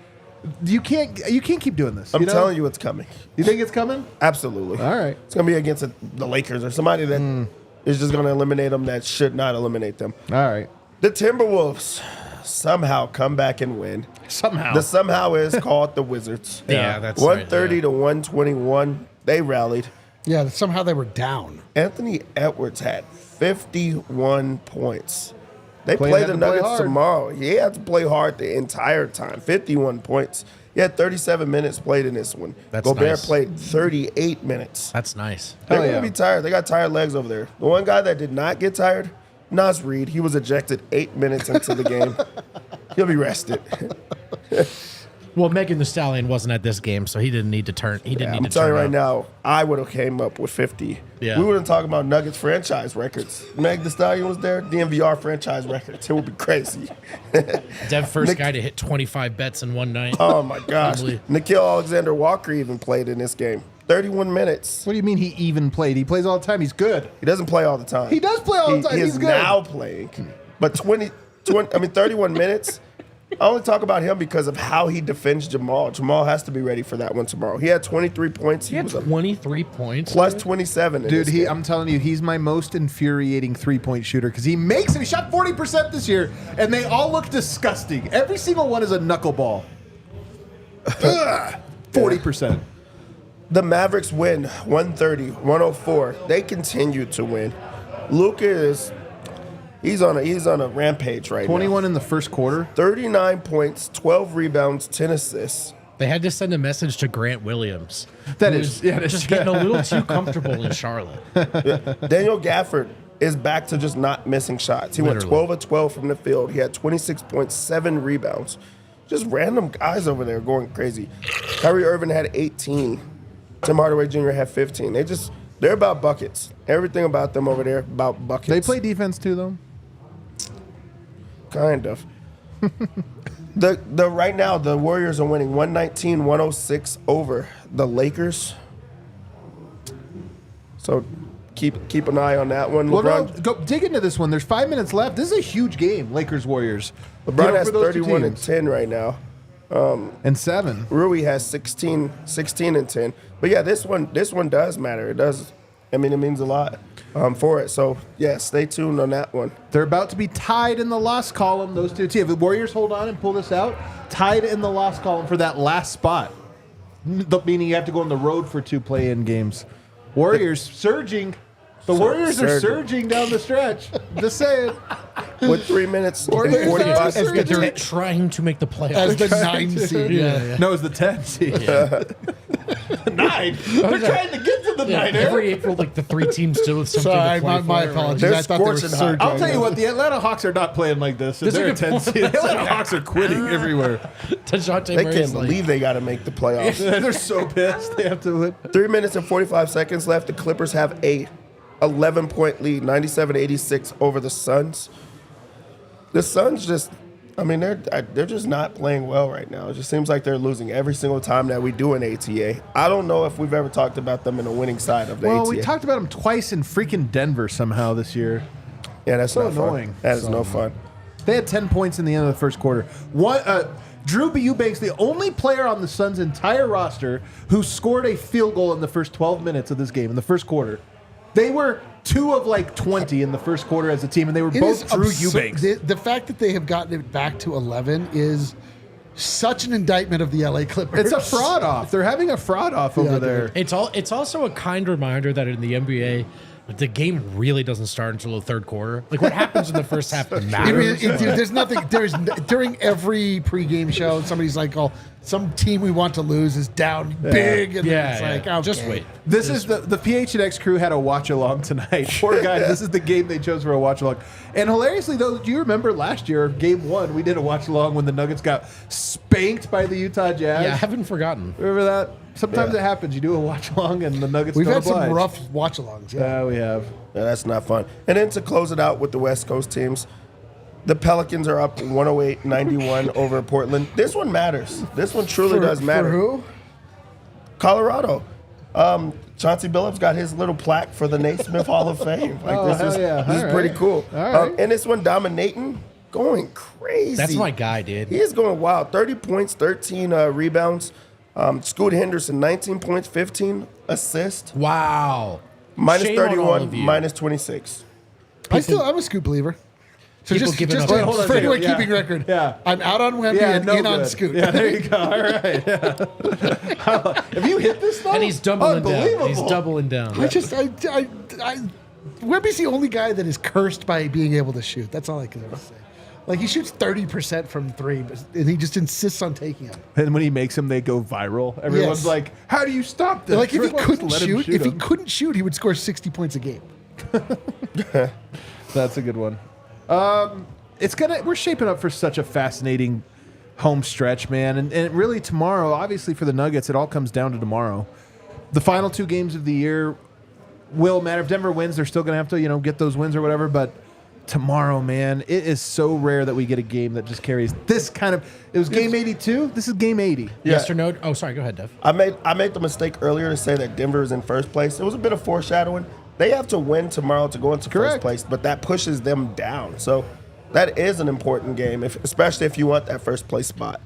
You can't keep doing this. I'm telling you it's coming. You think it's coming? Absolutely. All right. It's going to be against the Lakers or somebody that is just going to eliminate them that should not eliminate them. All right. The Timberwolves somehow come back and win. Somehow. The somehow is called the Wizards. Yeah, that's 130 right, to 121. They rallied. Yeah, somehow they were down. Anthony Edwards had 51 points. They Clay play had the to play Nuggets hard. tomorrow. He had to play hard the entire time. 51 points. He had 37 minutes played in this one. That's Gobert nice. played 38 minutes. That's nice. They're Hell going to yeah. be tired. They got tired legs over there. The one guy that did not get tired, Naz Reid. He was ejected 8 minutes into the game. He'll be rested. Well, Megan Thee Stallion wasn't at this game, so he didn't need to turn. He didn't I'm need to telling turn you right up. now, I would have came up with 50. Yeah. We wouldn't talk about Nuggets franchise records. Meg Thee Stallion was there. DNVR franchise records. It would be crazy. Dev first guy to hit 25 bets in one night. Oh my gosh. Unbelievable. Nikhil Alexander-Walker even played in this game. 31 minutes. What do you mean he even played? He plays all the time. He's good. He doesn't play all the time. He does play all the time. He He's is good. now playing. But 31 minutes. I only talk about him because of how he defends Jamal. Jamal has to be ready for that one tomorrow. He had 23 points. He had was a 23 points. plus 27 in Dude, this game. I'm telling you, he's my most infuriating three-point shooter because he makes it. He shot 40% this year, and they all look disgusting. Every single one is a knuckleball. 40%. The Mavericks win 130-104. They continue to win. Luka is he's on a rampage right 21 now. in the first quarter. 39 points, 12 rebounds, 10 assists. They had to send a message to Grant Williams. That who is- was yeah, that's just true. getting a little too comfortable in Charlotte. Daniel Gafford is back to just not missing shots. He went Literally. 12 of 12 from the field. He had 26 points, 7 rebounds. Just random guys over there going crazy. Kyrie Irving had 18. Tim Hardaway Jr. had 15. They're about buckets. Everything about them over there about buckets. They play defense too, though. Kind of. The right now the Warriors are winning 119-106 over the Lakers. So keep an eye on that one. Well, no, LeBron, go dig into this one. There's 5 minutes left. This is a huge game, Lakers-Warriors. LeBron has for those two 31 and teams. 10 right now. And 7. Rui has 16 and 10. But yeah, this one does matter. It does. I mean, it means a lot for it. So yeah, stay tuned on that one. They're about to be tied in the loss column, those two teams. If the Warriors hold on and pull this out, tied in the loss column for that last spot. Meaning you have to go on the road for 2 play-in games. Warriors surging. The Warriors are surging down the stretch. Just saying. With 3 minutes and Warriors 45 are seconds. As they're trying to make the playoffs. As the 9 seed. Yeah. No, it's the 10 seed. 9. They're trying to get to the 9. Every April, like the 3 teams still with something Sorry, to play my for. apologies. They're I thought they were scorching hot. surging. I'll tell you what, the Atlanta Hawks are not playing like this. This is They're a a good 10 point. seed. The Atlanta Hawks are quitting everywhere. DeJounte They Murray's can't like, believe they got to make the playoffs. They're so pissed. They have to win. 3 minutes and 45 seconds left. The Clippers have a 11-point lead, 97-86 over the Suns. The Suns just, I mean, they're just not playing well right now. It just seems like they're losing every single time that we do an ATA. I don't know if we've ever talked about them in the winning side of the ATA. Well, we talked about them twice in freaking Denver somehow this year. Yeah, that's so not annoying. fun. That is no fun. They had 10 points in the end of the first quarter. Drew Eubanks, the only player on the Suns' entire roster who scored a field goal in the first 12 minutes of this game, in the first quarter. They were 2 of like 20 in the first quarter as a team, and they were It both is Drew absurd. Eubanks. The fact that they have gotten it back to 11 is such an indictment of the LA Clippers. It's a fraud off. They're having a fraud off over there. It's also a kind reminder that in the NBA, the game really doesn't start until the third quarter. Like what happens in the first half matters. Dude, there's nothing. During every pregame show, somebody's like, "Oh, some team we want to lose is down big," and then it's like, "Oh, just wait." This is the PHNX crew had a watch along tonight. Poor guys, this is the game they chose for a watch along. And hilariously, though, do you remember last year, game 1, we did a watch along when the Nuggets got spanked by the Utah Jazz? Yeah, I haven't forgotten. Remember that? Sometimes it happens. You do a watch along and the Nuggets We've don't had some oblige. rough watch-alongs. Yeah. Yeah, we have. Yeah, that's not fun. And then to close it out with the West Coast teams, the Pelicans are up 108-91 over Portland. This one matters. This one truly does matter. For who? Colorado. Chauncey Billups got his little plaque for the Naismith Hall of Fame. Like Oh, hell yeah. This is All pretty right. cool. All right. And this one dominating, going crazy. That's my guy, dude. He is going wild. 30 points, 13 rebounds. Scoot Henderson, 19 points, 15 assists. Wow. Minus Shame on all 31, of you. minus 26. I'm a Scoop believer. So People just giving up. to- Wait, hold on a for second. anyone Yeah. keeping record. Yeah. I'm out on Wemby and in on Scoop. Yeah, there you go. All right. Yeah. Have you hit this though? And he's doubling down. Unbelievable. He's doubling down. Wemby's the only guy that is cursed by being able to shoot. That's all I can ever say. Like he shoots 30% from 3, and he just insists on taking them. And when he makes them, they go viral. Everyone's Yes. like, "How do you stop this?" Like if he Everyone couldn't just let him shoot, them. he would score 60 points a game. That's a good one. We're shaping up for such a fascinating home stretch, man. And really tomorrow, obviously for the Nuggets, it all comes down to tomorrow. The final 2 games of the year will matter. If Denver wins, they're still going to have to, get those wins or whatever. But tomorrow, man, it is so rare that we get a game that just carries this kind of. It was game 82. This is game 80. Yes or no? Oh, sorry. Go ahead, Dev. I made the mistake earlier to say that Denver is in first place. It was a bit of foreshadowing. They have to win tomorrow to go into Correct. first place, but that pushes them down. So that is an important game, especially if you want that first place spot.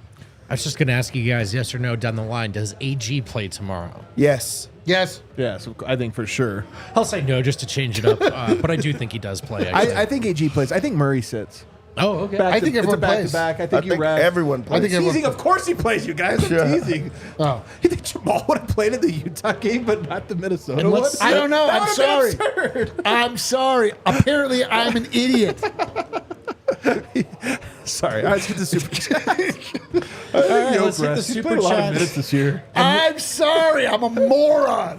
I was just going to ask you guys, yes or no, down the line, does AG play tomorrow? Yes. Yes. Yeah, so I think for sure. I'll say no just to change it up, but I do think he does play. Actually. I think AG plays. I think Murray sits. Oh, okay. I think everyone it's a back plays. to back. I I think you think rest. everyone plays. I think everyone- Teasing, of course he plays, you guys. I'm teasing. Oh. You think Jamal would have played in the Utah game, but not the Minnesota And one? let's- I don't know. That I'm would've been sorry. absurd. I'm sorry. Apparently, I'm an idiot. Sorry. All right, let's get the super chat. All right, let's hit the He super played a lot of chats. minutes this year. I'm sorry. I'm a moron.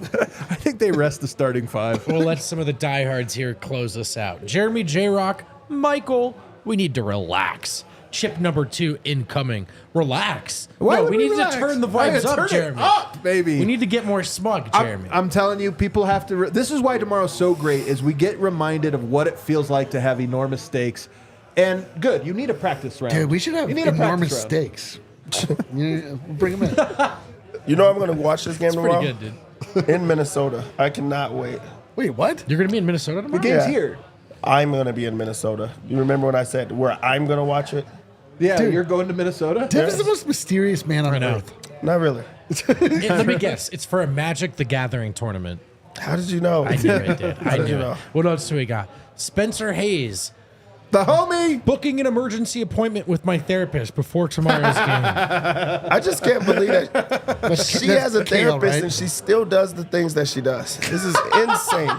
I think they rest the starting 5. We'll let some of the diehards here close us out. Jeremy J. Rock, Michael, we need to relax. Chip number 2 incoming. Relax. Why no, would we need relax? to turn the Why vibes turn up, it Jeremy. up, baby. We need to get more smug, Jeremy. I'm telling you, people have to. This is why tomorrow's so great. Is we get reminded of what it feels like to have enormous stakes. And good. You need a practice round. Dude, we should have You need a enormous practice round. steaks. Bring them in. You know I'm going to watch this game tomorrow? Pretty good, dude. In Minnesota. I cannot wait. Wait, what? You're going to be in Minnesota tomorrow? The game's Yeah. here. I'm going to be in Minnesota. You remember when I said where I'm going to watch it? Yeah, Dude. you're going to Minnesota? Dev is the most mysterious man on know. earth. Not really. Let me guess. It's for a Magic the Gathering tournament. How did you know? I knew it, dude. I did knew you it. know? What else do we got? Spencer Hayes. The homie. Booking an emergency appointment with my therapist before tomorrow's game. I just can't believe that she has a Kale, therapist right? and she still does the things that she does. This is insane.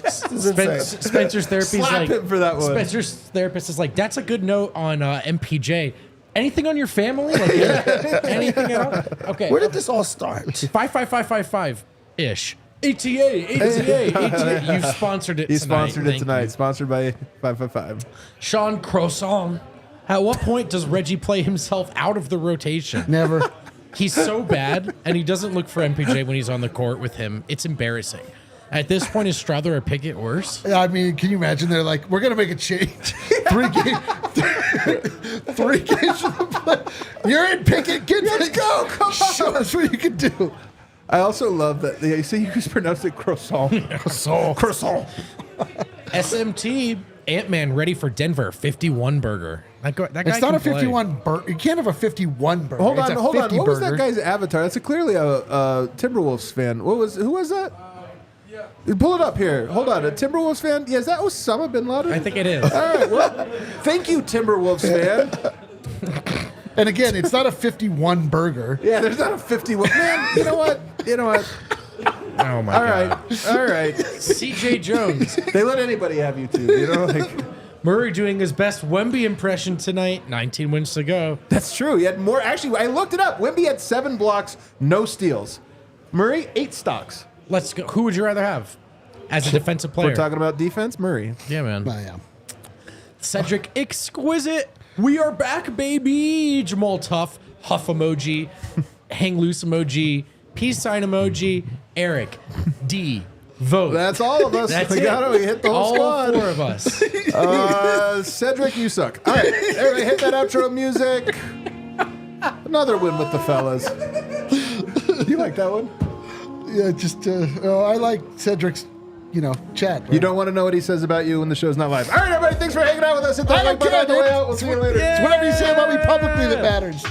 This is insane. Spencer's therapist is Slap like, him for that one. Spencer's therapist is like, that's a good note on MPJ. Anything on your family? Like, anything at all? Okay. Where did this all start? 55555-ish. ATA. You've sponsored it He tonight. sponsored it Thank tonight. you. Sponsored by 555. Sean Croissant. At what point does Reggie play himself out of the rotation? Never. He's so bad, and he doesn't look for MPJ when he's on the court with him. It's embarrassing. At this point, is Strother or Pickett worse? I mean, can you imagine? They're like, we're going to make a change. 3 games. 3 games for the play. You're in, Pickett. Let's go. Come on. Show us what you can do. I also love that. You see, you just pronounced it croissant. Croissant. SMT, Ant-Man ready for Denver, 51 burger. That guy It's not can a play. 51 burger. You can't have a 51 burger. Hold It's on, a hold on. 50 What was that burger. guy's avatar? That's clearly a Timberwolves fan. Who was that? Pull it up here. Hold on. A Timberwolves fan? Yeah, is that Osama bin Laden? I think it is. All right. Well, thank you, Timberwolves fan. And again, it's not a 51 burger. Yeah, there's not a 51. Man, you know what? Oh, my All God. right. All right. CJ Jones. They let anybody have YouTube, Like, Murray doing his best Wemby impression tonight. 19 wins to go. that's true. He had more. Actually, I looked it up. Wemby had 7 blocks, no steals. Murray, 8 stocks. Let's go. Who would you rather have as a defensive player? We're talking about defense, Murray. Yeah, man. Oh, yeah. Cedric Exquisite. We are back, baby. Jamal Tough. Huff emoji. Hang loose emoji. Peace sign emoji. Eric. D. Vote. That's all of us. That's we it. got it. We hit the whole All squad. 4 of us. Cedric, you suck. All right, everybody hit that outro music. Another win with the fellas. You like that one? Yeah, just, I like Cedric's, chat. Right? You don't want to know what he says about you when the show's not live. All right, everybody, thanks for hanging out with us. Hit that I like don't button care, on the way dude. out. We'll see you later. It's whatever you say about me publicly that matters.